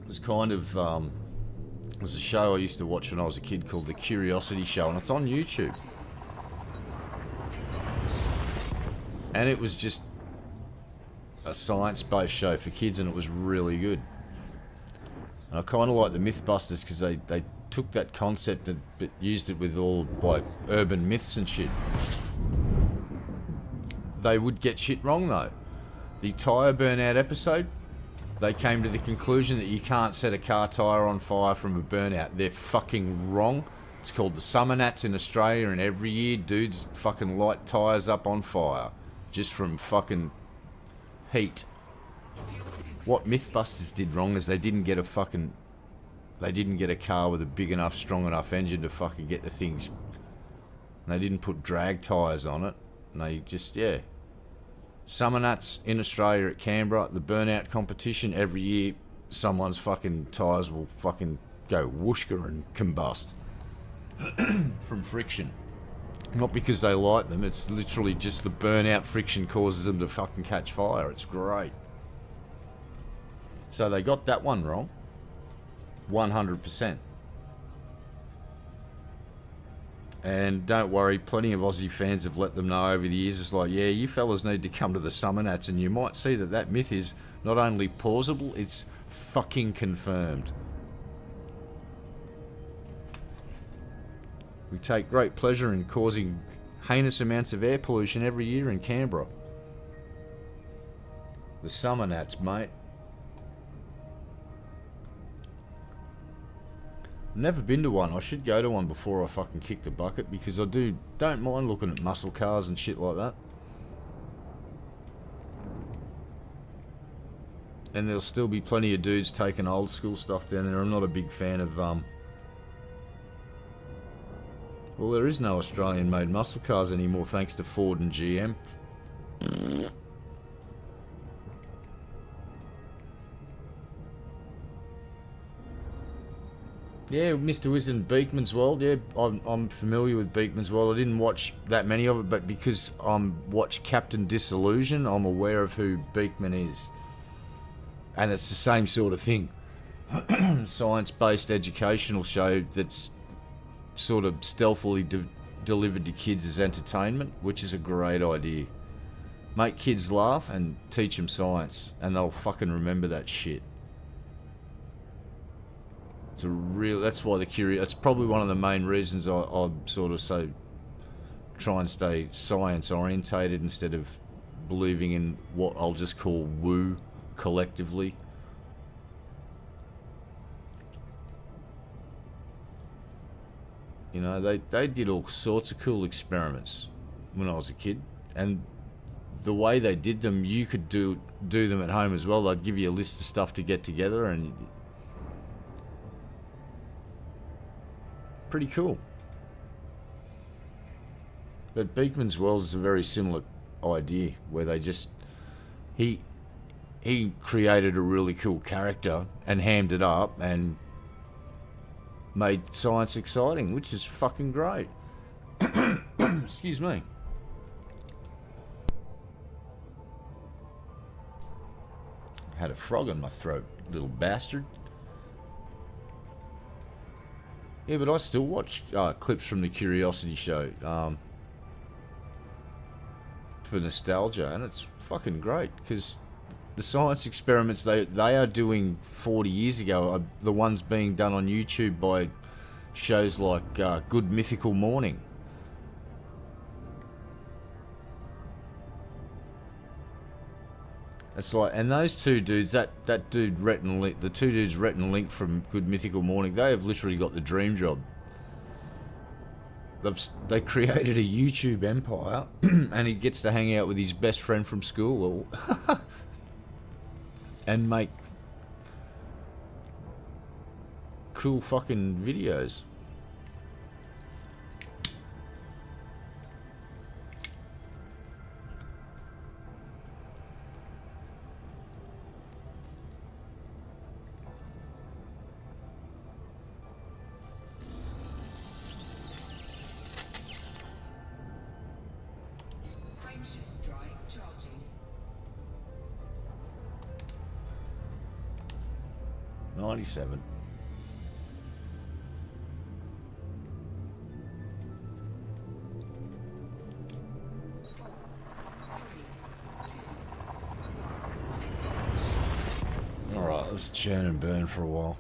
It was kind of, it was a show I used to watch when I was a kid called The Curiosity Show, and it's on YouTube. And it was just a science-based show for kids, and it was really good. And I kind of like the Mythbusters because they took that concept and but used it with all, like, urban myths and shit. They would get shit wrong, though. The tyre burnout episode, they came to the conclusion that you can't set a car tyre on fire from a burnout. They're fucking wrong. It's called the Summer Nats in Australia, and every year dudes fucking light tyres up on fire just from fucking heat. What Mythbusters did wrong is they didn't get a car with a big enough, strong enough engine to fucking get the things. And they didn't put drag tyres on it. And they just, yeah. Summer Nuts in Australia at Canberra, the burnout competition, every year someone's fucking tyres will fucking go whooshka and combust from friction. Not because they light them, it's literally just the burnout friction causes them to fucking catch fire. It's great. So they got that one wrong. 100%. And don't worry, plenty of Aussie fans have let them know over the years. It's like, yeah, you fellas need to come to the Summer Nats, and you might see that that myth is not only plausible, it's fucking confirmed. We take great pleasure in causing heinous amounts of air pollution every year in Canberra. The Summer Nats, mate. Never been to one. I should go to one before I fucking kick the bucket, because I don't mind looking at muscle cars and shit like that. And there'll still be plenty of dudes taking old school stuff down there. I'm not a big fan of well, there is no Australian made muscle cars anymore, thanks to Ford and GM. Yeah, Mr. Wizard, Beekman's World. Yeah, I'm familiar with Beekman's World. I didn't watch that many of it, but because I watched Captain Disillusion, I'm aware of who Beekman is. And it's the same sort of thing. Science-based educational show that's sort of stealthily delivered to kids as entertainment, which is a great idea. Make kids laugh and teach them science, and they'll fucking remember that shit. It's a real. That's why that's probably one of the main reasons I sort of try and stay science orientated instead of believing in what I'll just call woo collectively. You know, they did all sorts of cool experiments when I was a kid, and the way they did them, you could do them at home as well. They'd give you a list of stuff to get together, and pretty cool. But Beekman's World is a very similar idea, where they just he created a really cool character and hammed it up and made science exciting, which is fucking great. Excuse me. Had a frog in my throat, little bastard. Yeah, but I still watch clips from the Curiosity Show for nostalgia, and it's fucking great because the science experiments they are doing 40 years ago are the ones being done on YouTube by shows like Good Mythical Morning. It's like, and those two dudes, that dude Rhett and Link, the two dudes Rhett and Link from Good Mythical Morning, they have literally got the dream job. They created a YouTube empire, and he gets to hang out with his best friend from school, and make cool fucking videos. Frameshift drive charging. 97. Four, three, two, Alright, let's churn and burn for a while.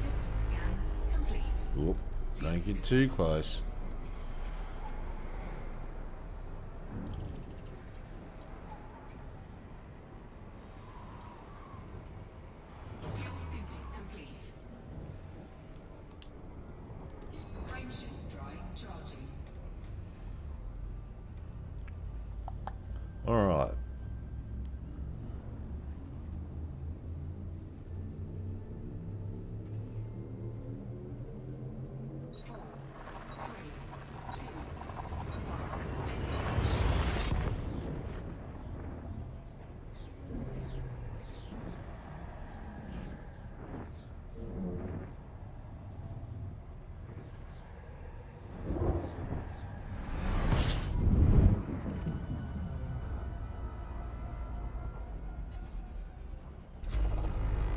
system scan complete. Oop, don't get too close. Fuel scooping complete. Frameshift drive charging. Alright. Four, three, two,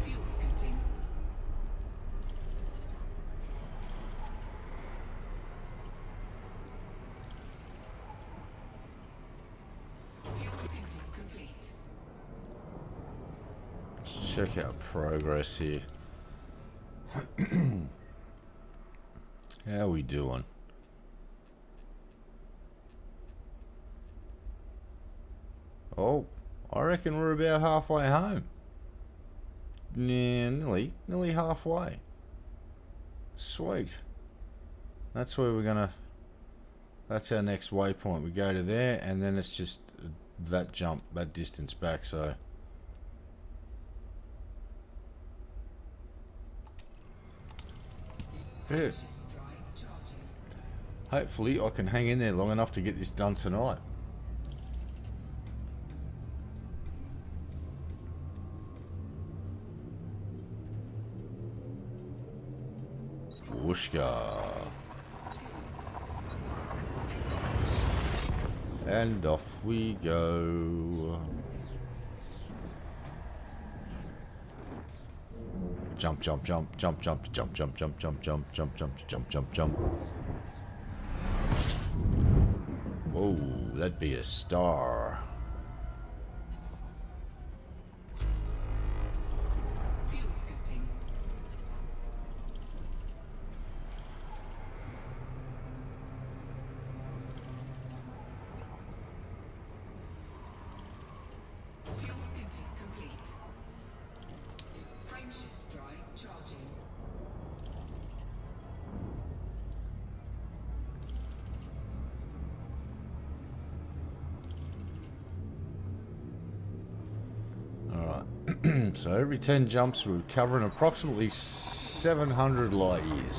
fuel scooping. Fuel scooping complete. Let's check our progress here. How we doing? Oh, I reckon we're about halfway home. Yeah, nearly halfway. Sweet. That's where we're gonna. That's our next waypoint. We go to there, and then it's just that jump, that distance back. So. Yeah. Drive charging. Hopefully, I can hang in there long enough to get this done tonight. Whooshka. And off we go. Jump, jump, jump, jump, jump, jump, jump, jump, jump, jump, jump, jump, jump, jump, jump. Whoa, that'd be a star. Fuel scooping. Fuel scooping complete. Frameshift drive charging. Alright, so every 10 jumps we're covering approximately 700 light years.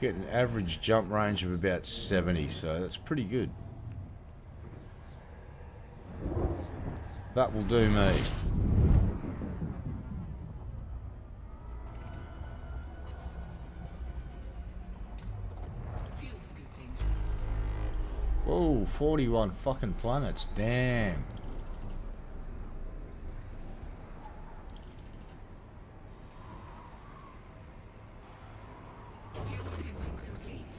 Get an average jump range of about 70, so that's pretty good. That will do me. Fuel scooping. Whoa, 41 fucking planets. Damn. Fuel scooping complete.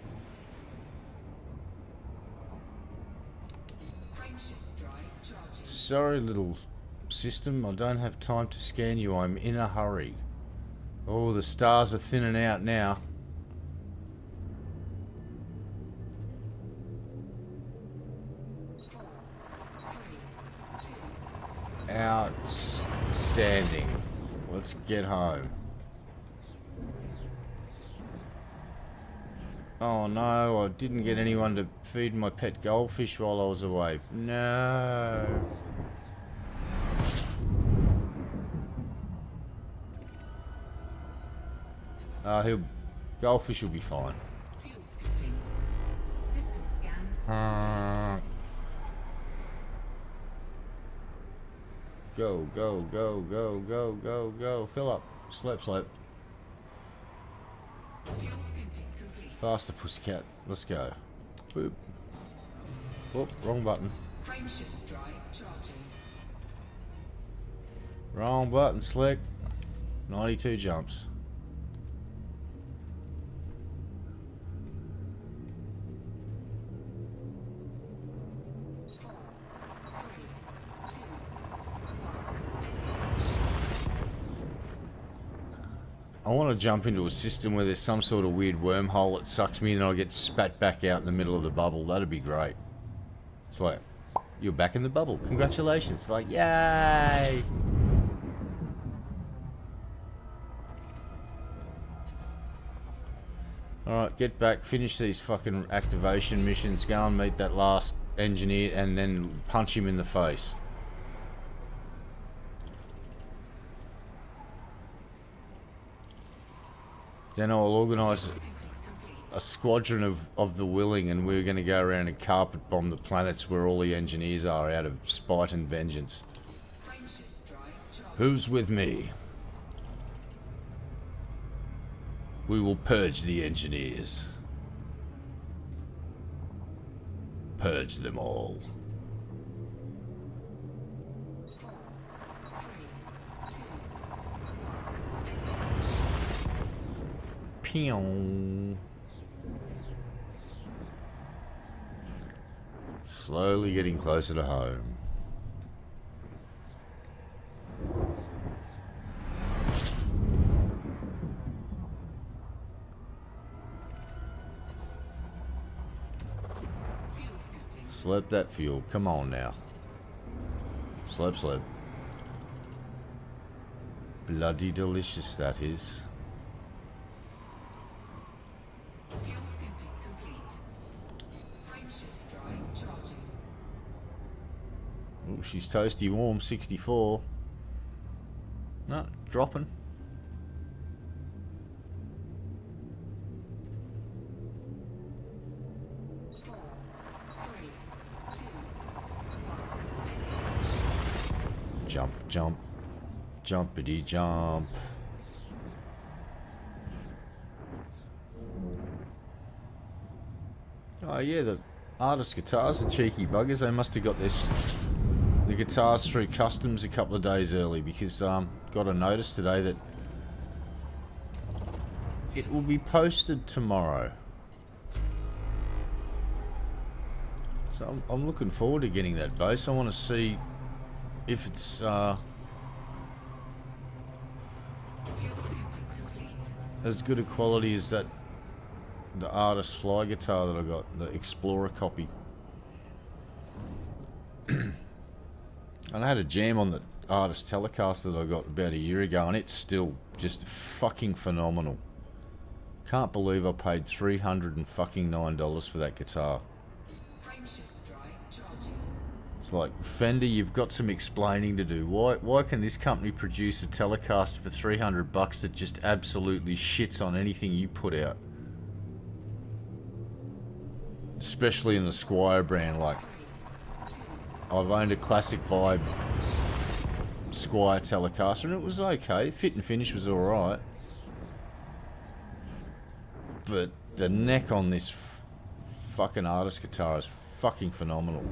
Frameshift drive charging. Sorry, little system. I don't have time to scan you. I'm in a hurry. Oh, the stars are thinning out now. Four, three, two. Outstanding. Let's get home. Oh no, I didn't get anyone to feed my pet goldfish while I was away. No. Goldfish will be fine. Fuel scooping. System scan. Go, go, go, go, go, go, go. Fill up. Slap, slap. Fuel scooping complete. Faster, pussycat. Let's go. Boop. Whoop, wrong button. Frameshift drive charging. Wrong button, slick. 92 jumps. Four, three, two, I want to jump into a system where there's some sort of weird wormhole that sucks me in and I get spat back out in the middle of the bubble. That'd be great. It's like, you're back in the bubble. Congratulations. It's like, yay! Alright, get back, finish these fucking activation missions, go and meet that last engineer and then punch him in the face. Then I'll organise a squadron of the willing and we're going to go around and carpet bomb the planets where all the engineers are out of spite and vengeance. frameshift drive charging. Who's with me? We will purge the engineers. Purge them all. Four, three, two, Pew. Slowly getting closer to home. fuel scooping. Slurp that fuel. Come on now. Slurp, slurp. Bloody delicious that is. Fuel scooping complete. Frameshift drive charging. Oh, she's toasty warm, 64. No, dropping. Four, three, two, Jump, jump. Jumpity jump. Oh yeah, the artist guitars are cheeky buggers. They must have got the guitars through customs a couple of days early because got a notice today that it will be posted tomorrow. So I'm looking forward to getting that bass. I want to see if it's fuel scooping complete. as good a quality as the artist fly guitar that I got, the Explorer copy. And I had a jam on the artist Telecaster that I got about a year ago, and it's still just fucking phenomenal. Can't believe I paid $309 for that guitar. Frameshift drive charging. It's like, Fender, you've got some explaining to do. Why can this company produce a Telecaster for $300 that just absolutely shits on anything you put out? Especially in the Squire brand. Like, I've owned a classic vibe Squire Telecaster, and it was okay. Fit and finish was alright. But the neck on this fucking artist guitar is fucking phenomenal.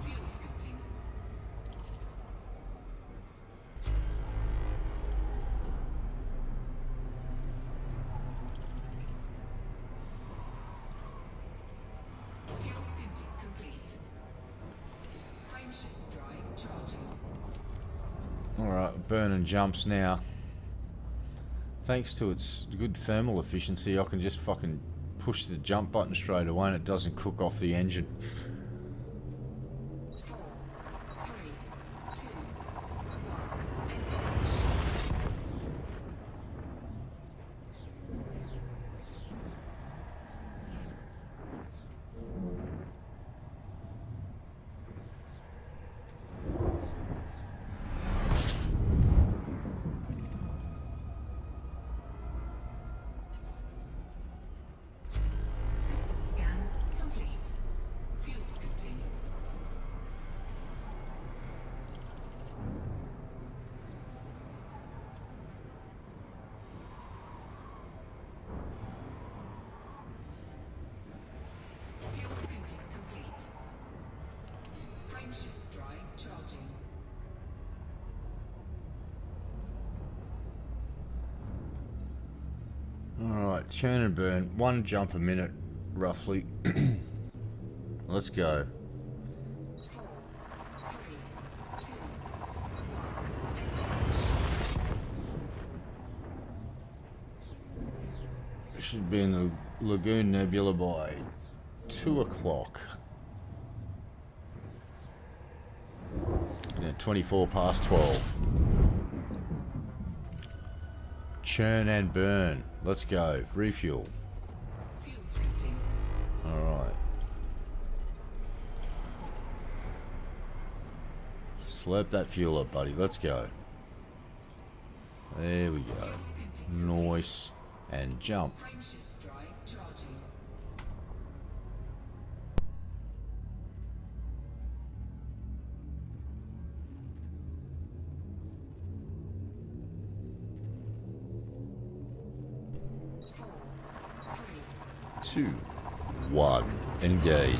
Fuel scooping. Fuel scooping complete. Frameshift drive charging. Alright, burning jumps now. Thanks to its good thermal efficiency, I can just fucking push the jump button straight away and it doesn't cook off the engine. 4, 3, 2, 1. System scan complete. Fuel scooping. Fuel scooping complete. Frameshift drive charging. Alright, churn and burn. 1 jump a minute, roughly. Let's go. 4, 3, 2, 1. Should be in the Lagoon Nebula by 2 o'clock. Yeah, 24 past 12. Churn and burn. Let's go. Refuel. Fuel scooping. Alright. Slurp that fuel up, buddy. Let's go. There we go. Fuel scooping. Nice. And jump. Frameshift drive charging. Four, 3, 2, 1. Engage.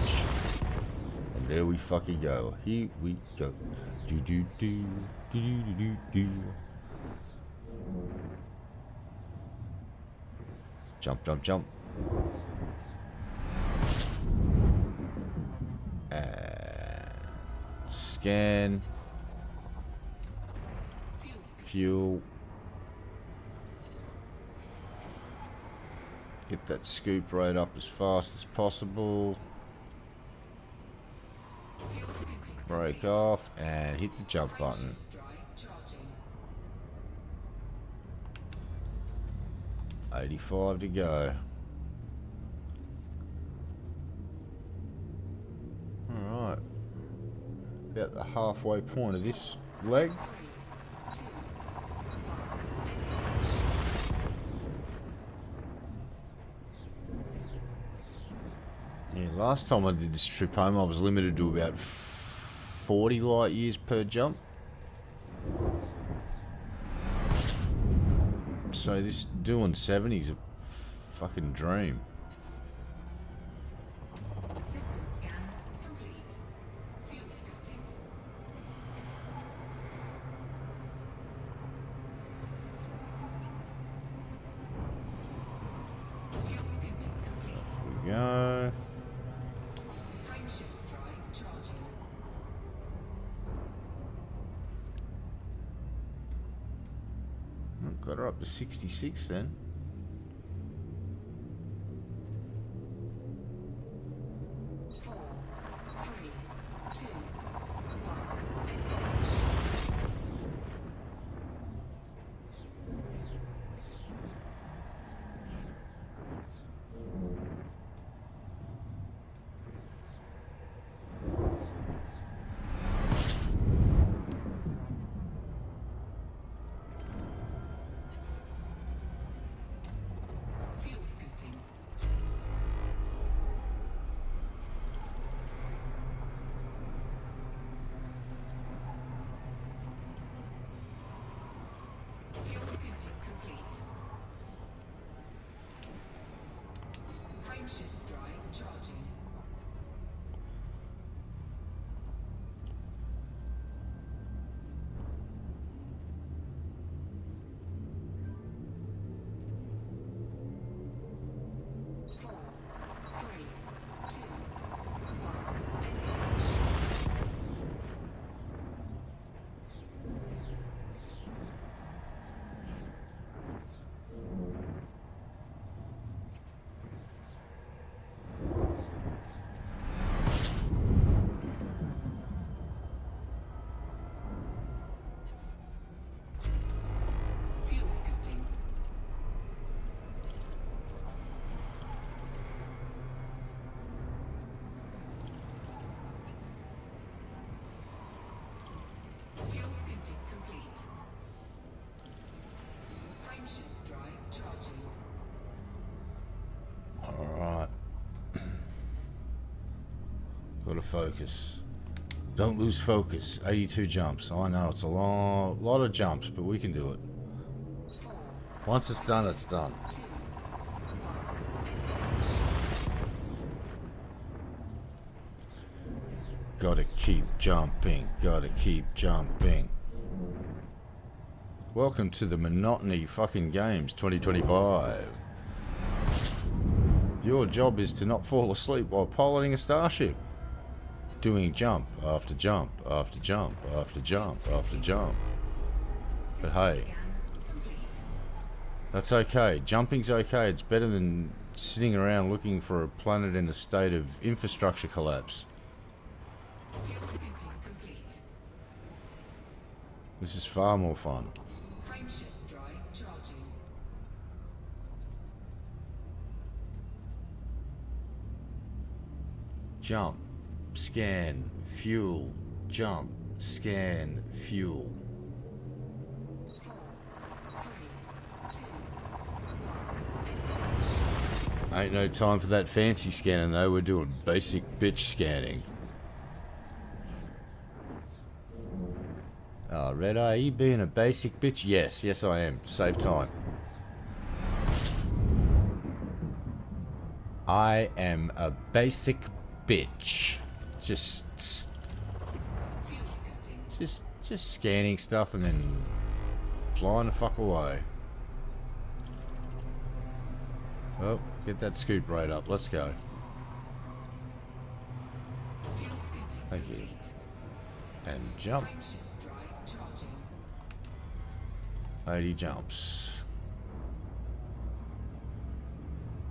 And there we fucking go. Here we go. Do do do do do do do. Jump, jump, jump. Scan. fuel scooping. Fuel. Get that scoop rate up as fast as possible. Fuel scooping. Break complete. off and hit the jump button. Frameshift drive charging. 85 to go. Alright. About the halfway point of this leg. 3, 2, 1. Yeah, last time I did this trip home, I was limited to about 40 light years per jump. So this doing 70's a fucking dream. System scan complete. Fuel scooping. Fuel scooping complete. Here we go. Frameshift drive charging. Got her up to 66 then. Four, 3, 2, 1. of focus. Don't lose focus. 82 jumps. I know it's a lot of jumps, but we can do it. Once it's done, it's done. Gotta keep jumping. Gotta keep jumping. Welcome to the Monotony fucking Games 2025. Your job is to not fall asleep while piloting a starship. Doing jump after jump after jump after jump after jump. But hey, that's okay. Jumping's okay. It's better than sitting around looking for a planet in a state of infrastructure collapse. Fuel scooping complete. This is far more fun. Frameshift drive charging. Jump, scan, fuel, jump, scan, fuel. 4, 3, 2, Ain't no time for that fancy scanning though, we're doing basic bitch scanning. Oh, Red Eye, are you being a basic bitch? Yes, yes I am. Save time. I am a basic bitch. Just fuel scooping. just scanning stuff and then flying the fuck away. Oh, get that scoop rate up. Let's go. Fuel scooping Thank you. complete. And jump. Frameshift drive charging. 80 jumps.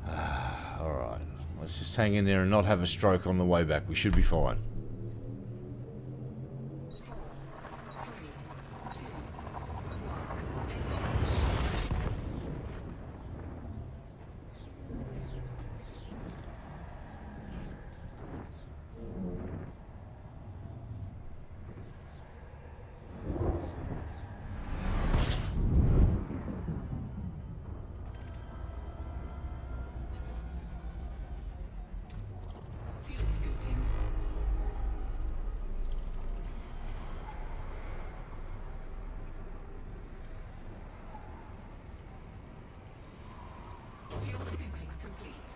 Alright. Let's just hang in there and not have a stroke on the way back. We should be fine. 4, 3, 2, 1. Fuel scooping. Fuel scooping complete.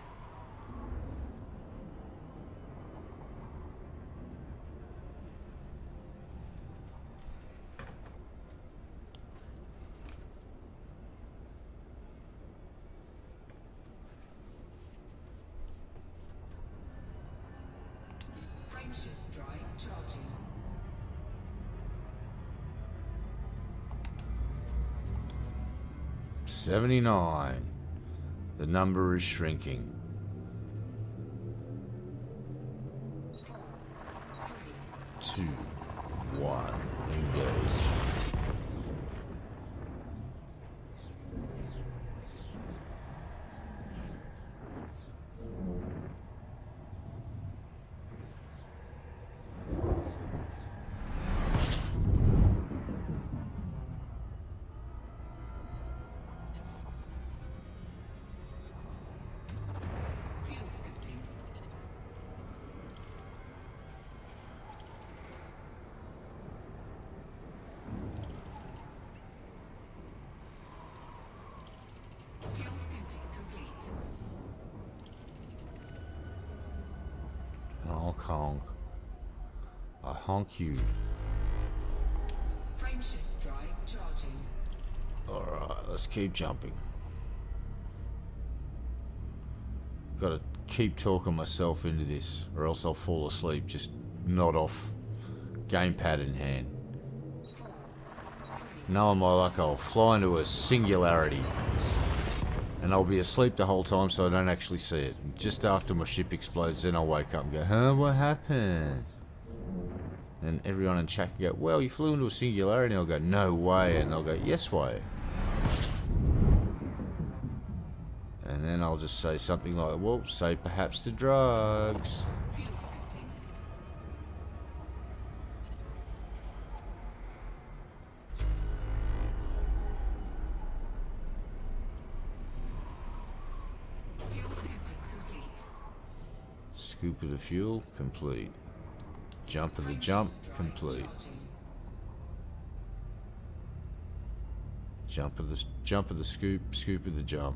Frameshift drive charging. $79. The number is shrinking. 4, 2, 3, 1, engage. fuel scooping. Fuel scooping complete. Honk honk. I honk you. Frameshift drive charging. Alright, let's keep jumping. Gotta keep talking myself into this, or else I'll fall asleep. Just nod off. Gamepad in hand. 4, 3, Knowing my luck, I'll fly into a singularity. And I'll be asleep the whole time so I don't actually see it. And just after my ship explodes, then I'll wake up and go, huh, what happened? And everyone in chat can go, well, you flew into a singularity. And I'll go, no way. And they'll go, yes way. And then I'll just say something like, well, say perhaps to drugs. fuel scooping. Fuel scooping complete. Scoop of the fuel, complete. Jump of the jump complete. Jump of the scoop, scoop of the jump.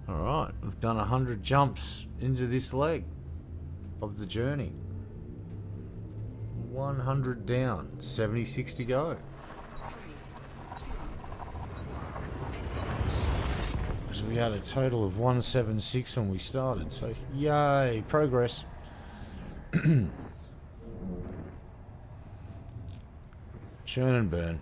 Alright, we've done 100 jumps into this leg of the journey. 100 down, 76 to go. So we had a total of 176 when we started, so yay, progress. Churn and burn.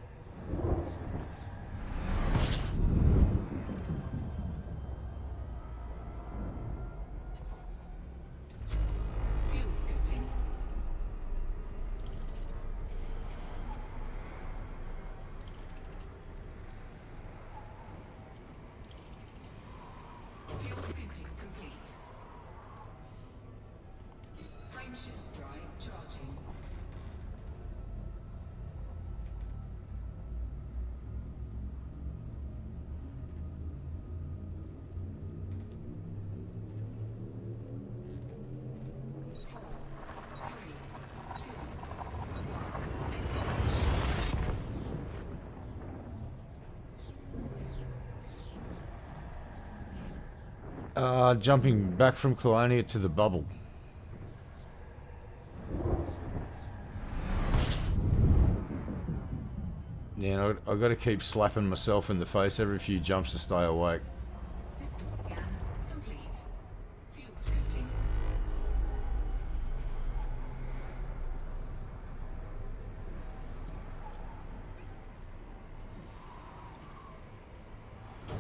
Jumping back from Colonia to the bubble. Yeah, I've got to keep slapping myself in the face every few jumps to stay awake. System scan complete. Fuel scoping.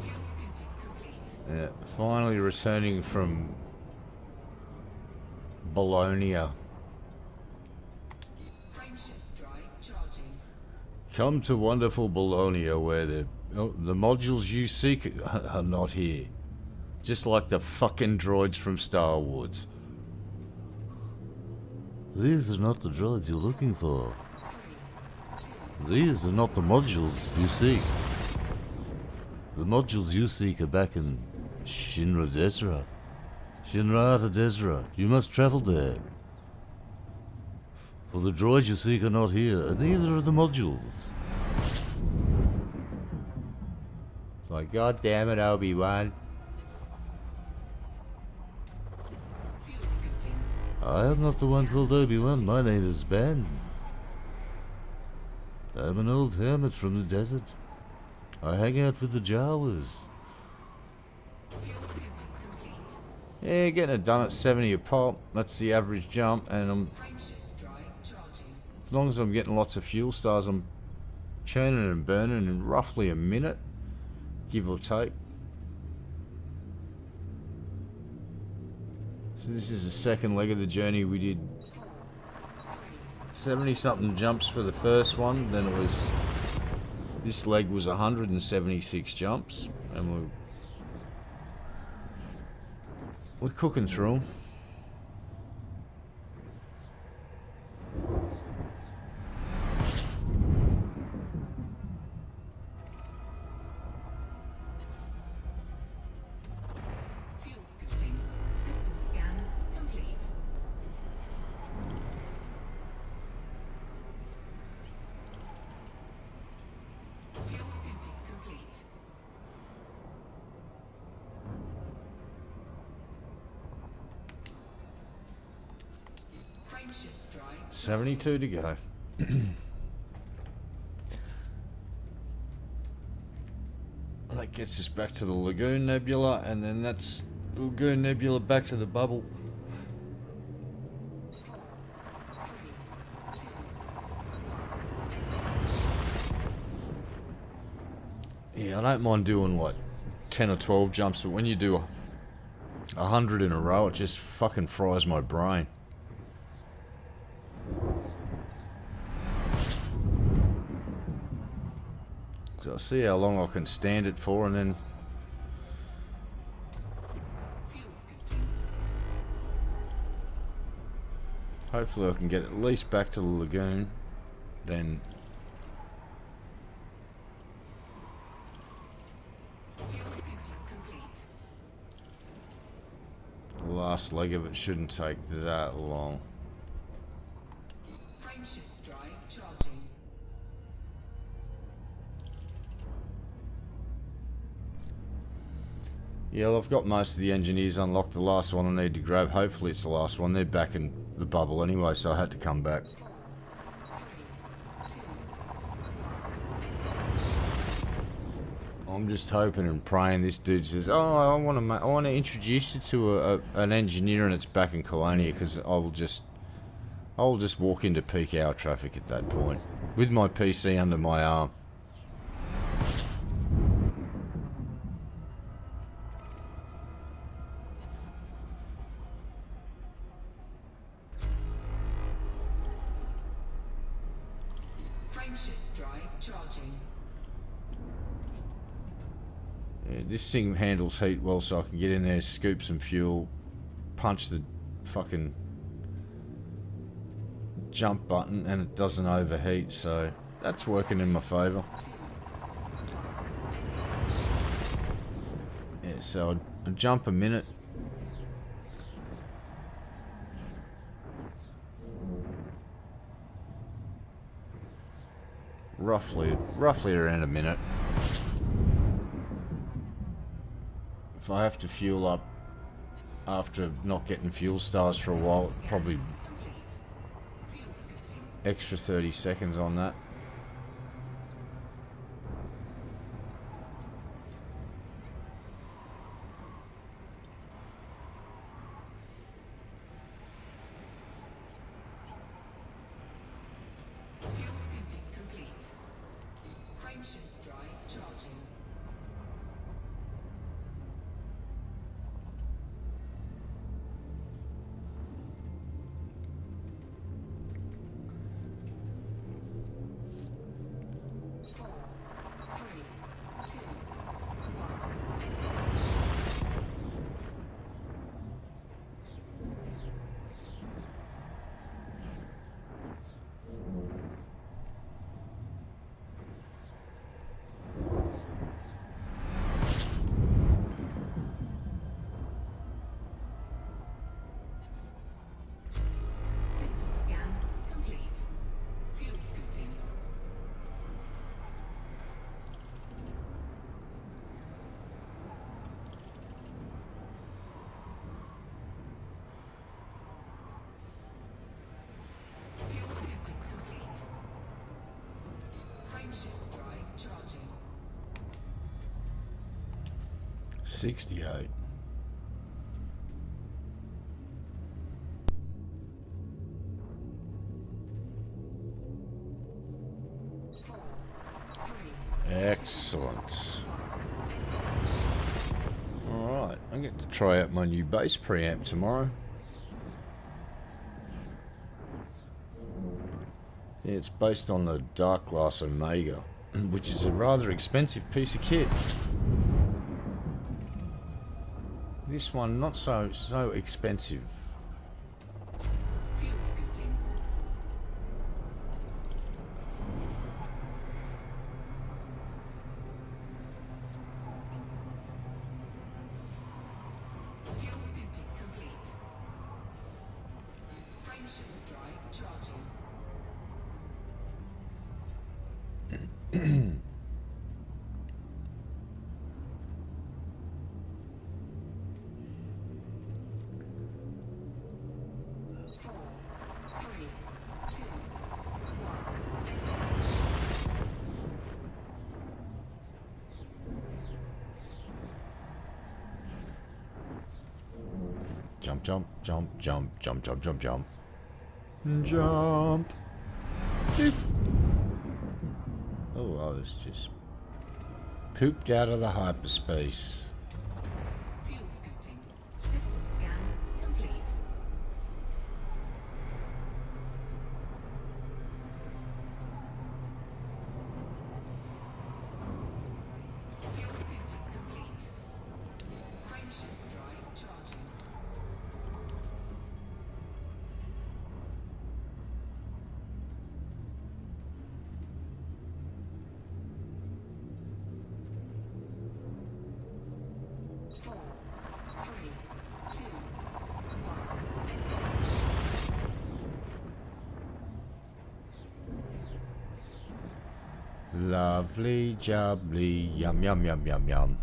Fuel scoping complete. Yeah, finally returning from Bologna. Frameshift drive charging. Come to wonderful Bologna where the modules you seek are not here. Just like the fucking droids from Star Wars. These are not the droids you're looking for. These are not the modules you seek. The modules you seek are back in Shinra Desra. Shinrata Desra. You must travel there. For the droids you seek are not here, and neither are the modules. It's like, God damn it, Obi-Wan. Fuel scoping. I am not the one called Obi-Wan. My name is Ben. I'm an old hermit from the desert. I hang out with the Jawas. Fuel scoping complete. Yeah, getting it done at 70 a pop. That's the average jump, and Frameshift drive charging. as long as I'm getting lots of fuel stars, I'm churning and burning in roughly a minute, give or take. So this is the second leg of the journey. We did 70 something jumps for the first one, then it was, this leg was 176 jumps, and we're cooking through them. Fuel scoping. System scan complete. Fuel scoping complete. Frameshift drive. 72 to go. gets us back to the Lagoon Nebula, and then that's the Lagoon Nebula back to the bubble. 4, 3, 2, 1. Yeah, I don't mind doing like 10 or 12 jumps, but when you do 100 in a row, it just fucking fries my brain. So I'll see how long I can stand it for, and then Fuel scooping. hopefully I can get at least back to the lagoon. Then Fuel scooping complete. the last leg of it shouldn't take that long. Frameshift drive charging. Yeah, well, I've got most of the engineers unlocked. The last one I need to grab. Hopefully it's the last one. They're back in the bubble anyway, so I had to come back. 4, 3, 2, 1. I'm just hoping and praying this dude says, "Oh, I want to introduce you to an engineer, and it's back in Colonia," because I'll just walk into peak hour traffic at that point with my PC under my arm. Frameshift drive charging. Yeah, this thing handles heat well, so I can get in there, scoop some fuel, punch the fucking jump button, and it doesn't overheat, so that's working in my favour. 2, 1. Yeah, so I'd jump a minute. Roughly around a minute. If I have to fuel up after not getting fuel stars for a while, probably Complete. Fuel scooping. extra 30 seconds on that. Fuel scooping complete. Frameshift drive charging. Four, three, two, system scan complete. Fuel scooping. Fuel scooping complete. Frameshift drive charging. 68. Four, three, Excellent. Alright, I get to try out my new bass preamp tomorrow. Yeah, it's based on the Dark Glass Omega, which is a rather expensive piece of kit. This one not so expensive. fuel scooping. Fuel scooping complete. Frameshift drive charging. Four, three, two, one. Jump, jump, jump, jump, jump, jump, jump, jump. Jump. Boop. Oh, I was just pooped out of the hyperspace. Fuel scooping. System scan complete. Fuel scooping complete. Frameshift drive charging. Four, three, two, one. Engage. Lovely jubbly, yum yum yum yum yum.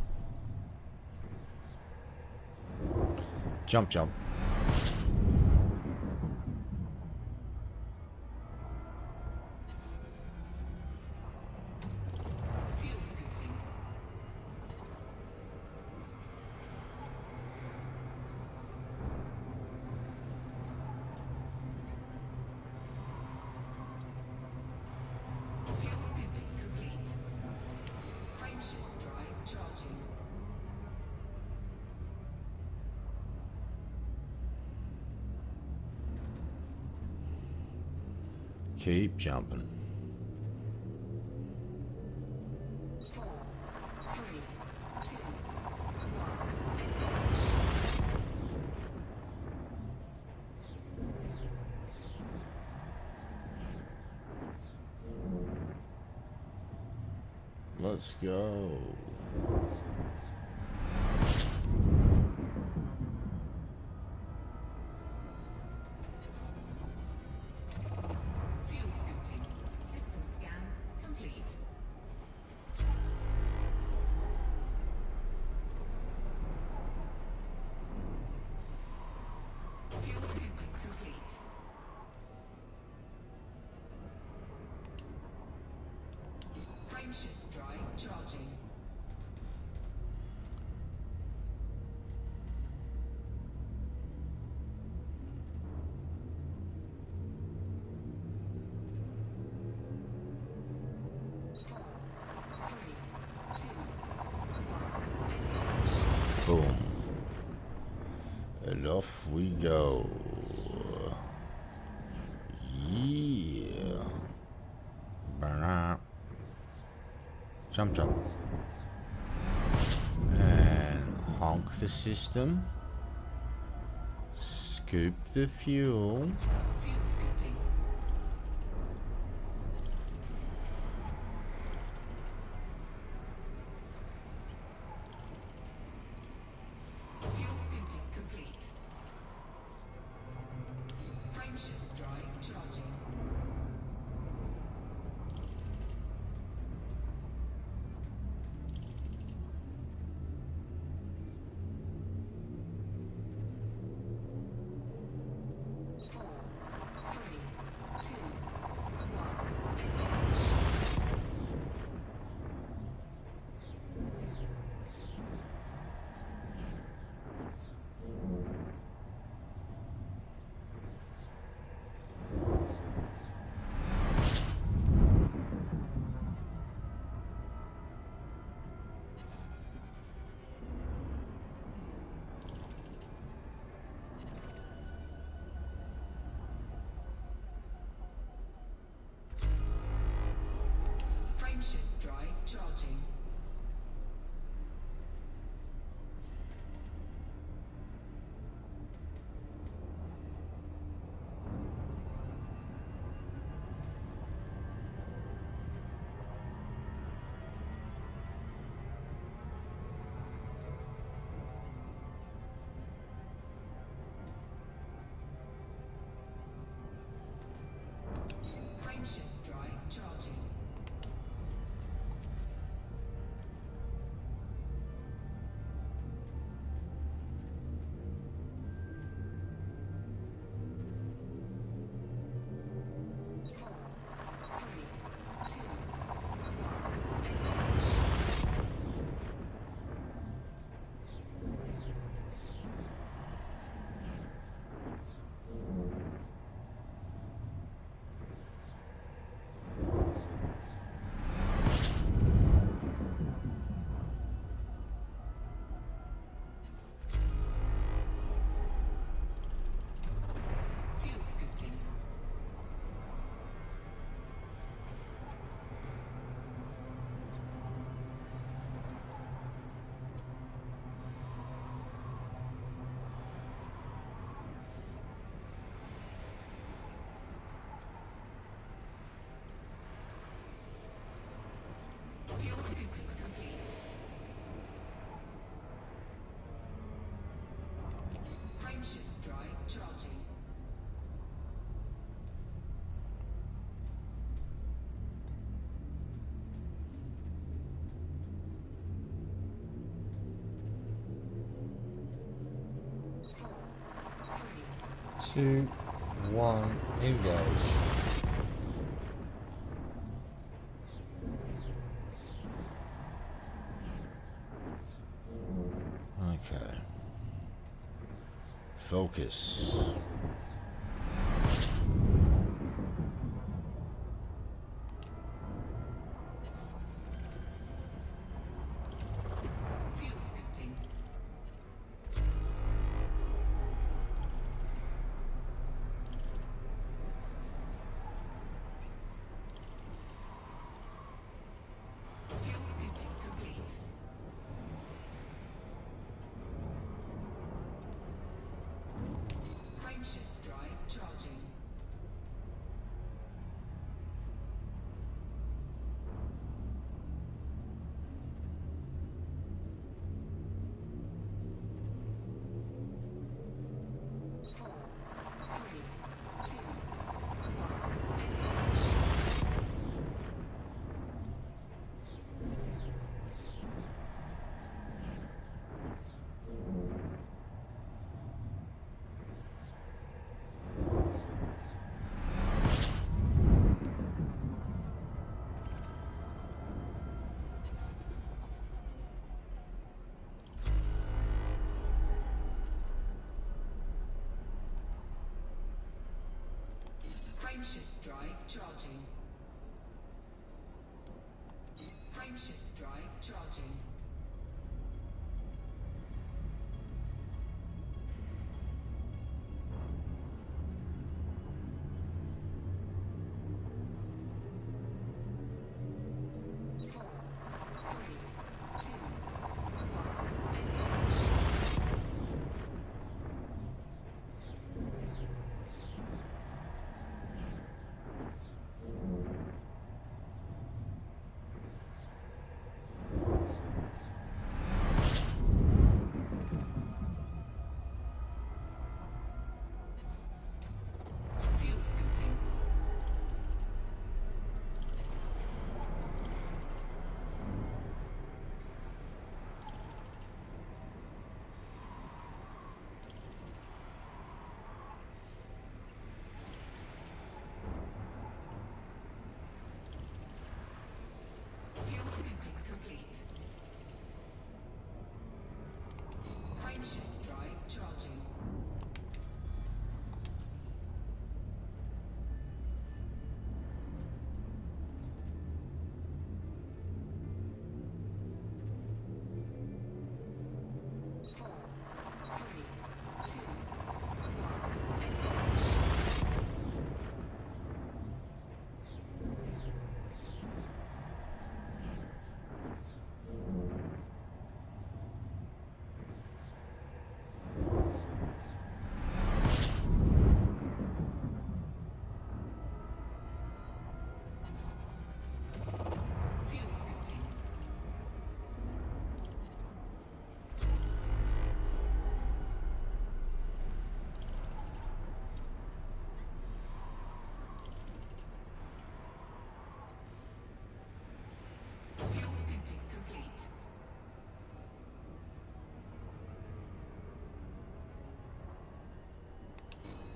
Jump, jump. Fuel scooping. Fuel scooping complete. Frameshift drive charging. Keep jumping. Four, three, two, one. Engage. Let's go. Fuel scooping. System scan complete. Fuel scooping complete. Frameshift drive charging. Four, three, two, one. Engage. Boom. And off we go. Yeah. Ba-da. Jump, jump. And honk the system. Scoop the fuel. Fuel scooping. Fuel scooping complete. Frameshift drive charging. Four, charging. Four, three, 2, 1, engage. Okay. Focus. fuel scooping. Fuel scooping complete. Frameshift drive charging. Four, three, two, one, engage. Frameshift drive charging. Frameshift drive charging. Four, three, two, one, engage. Fuel scooping. Fuel scooping complete. Frameshift drive charging. Four, three, two, one, engage. Fuel scooping. Fuel scooping complete.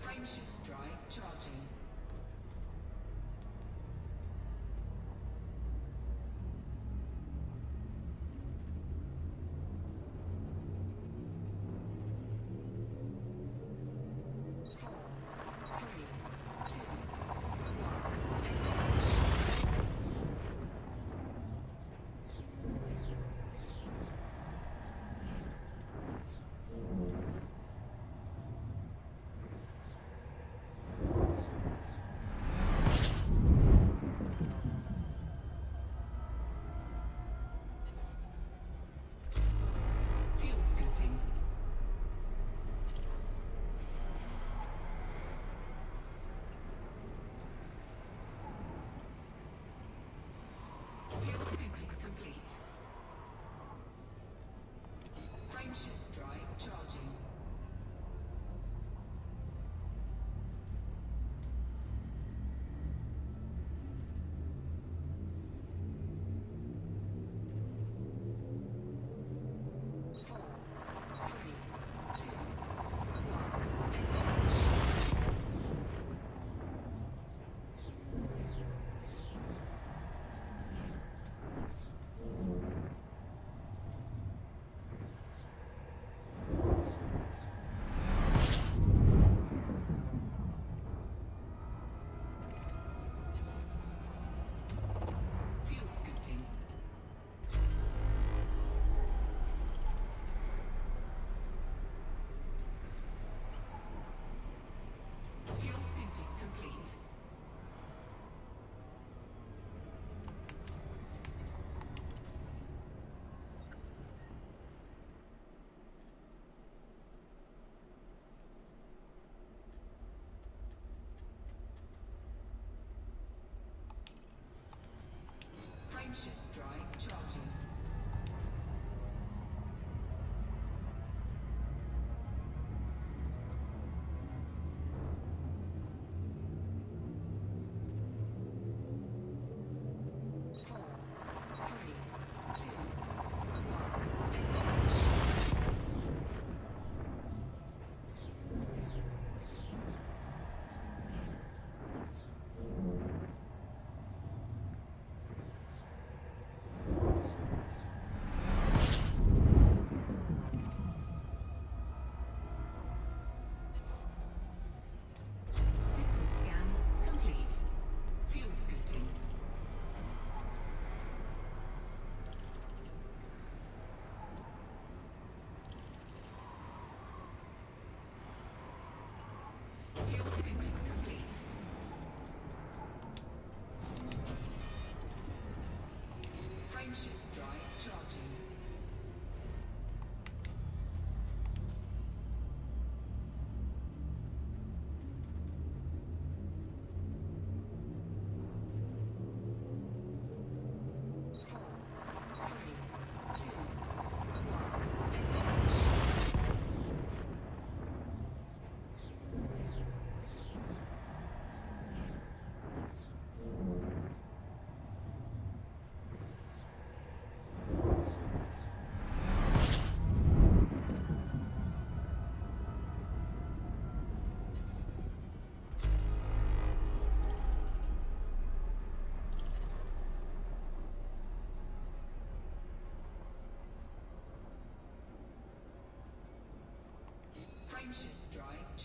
Frameshift drive charging. Four, three, two, one, engage.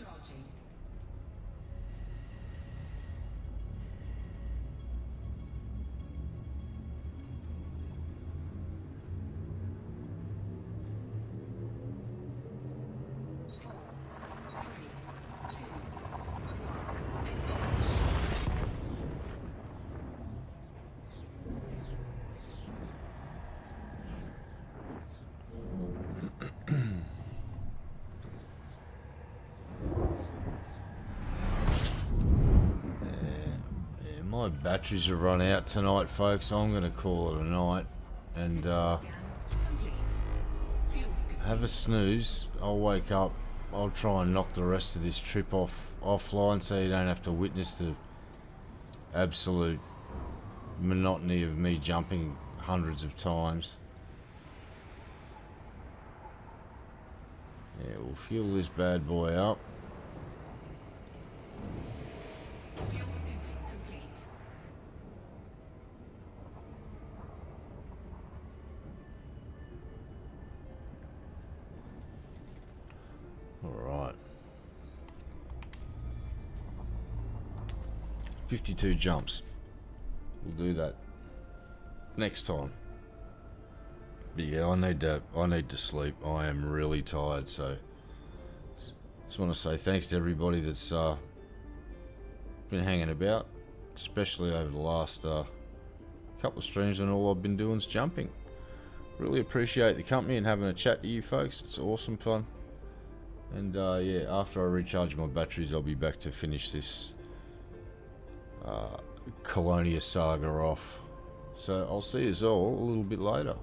charging. Four, three, two, one, engage. Yeah, my batteries have run out tonight, folks. I'm going to call it a night and Scan complete. Fuels complete. have a snooze. I'll wake up. I'll try and knock the rest of this trip offline so you don't have to witness the absolute monotony of me jumping hundreds of times. Yeah, we'll fuel this bad boy up. Fuel scooping complete. Alright. 52 jumps. We'll do that next time. But yeah, I need to sleep. I am really tired, so just want to say thanks to everybody that's been hanging about, especially over the last couple of streams, and all I've been doing is jumping. Really appreciate the company and having a chat to you folks. It's awesome fun. And yeah, after I recharge my batteries, I'll be back to finish this Colonia saga off. So I'll see you all a little bit later.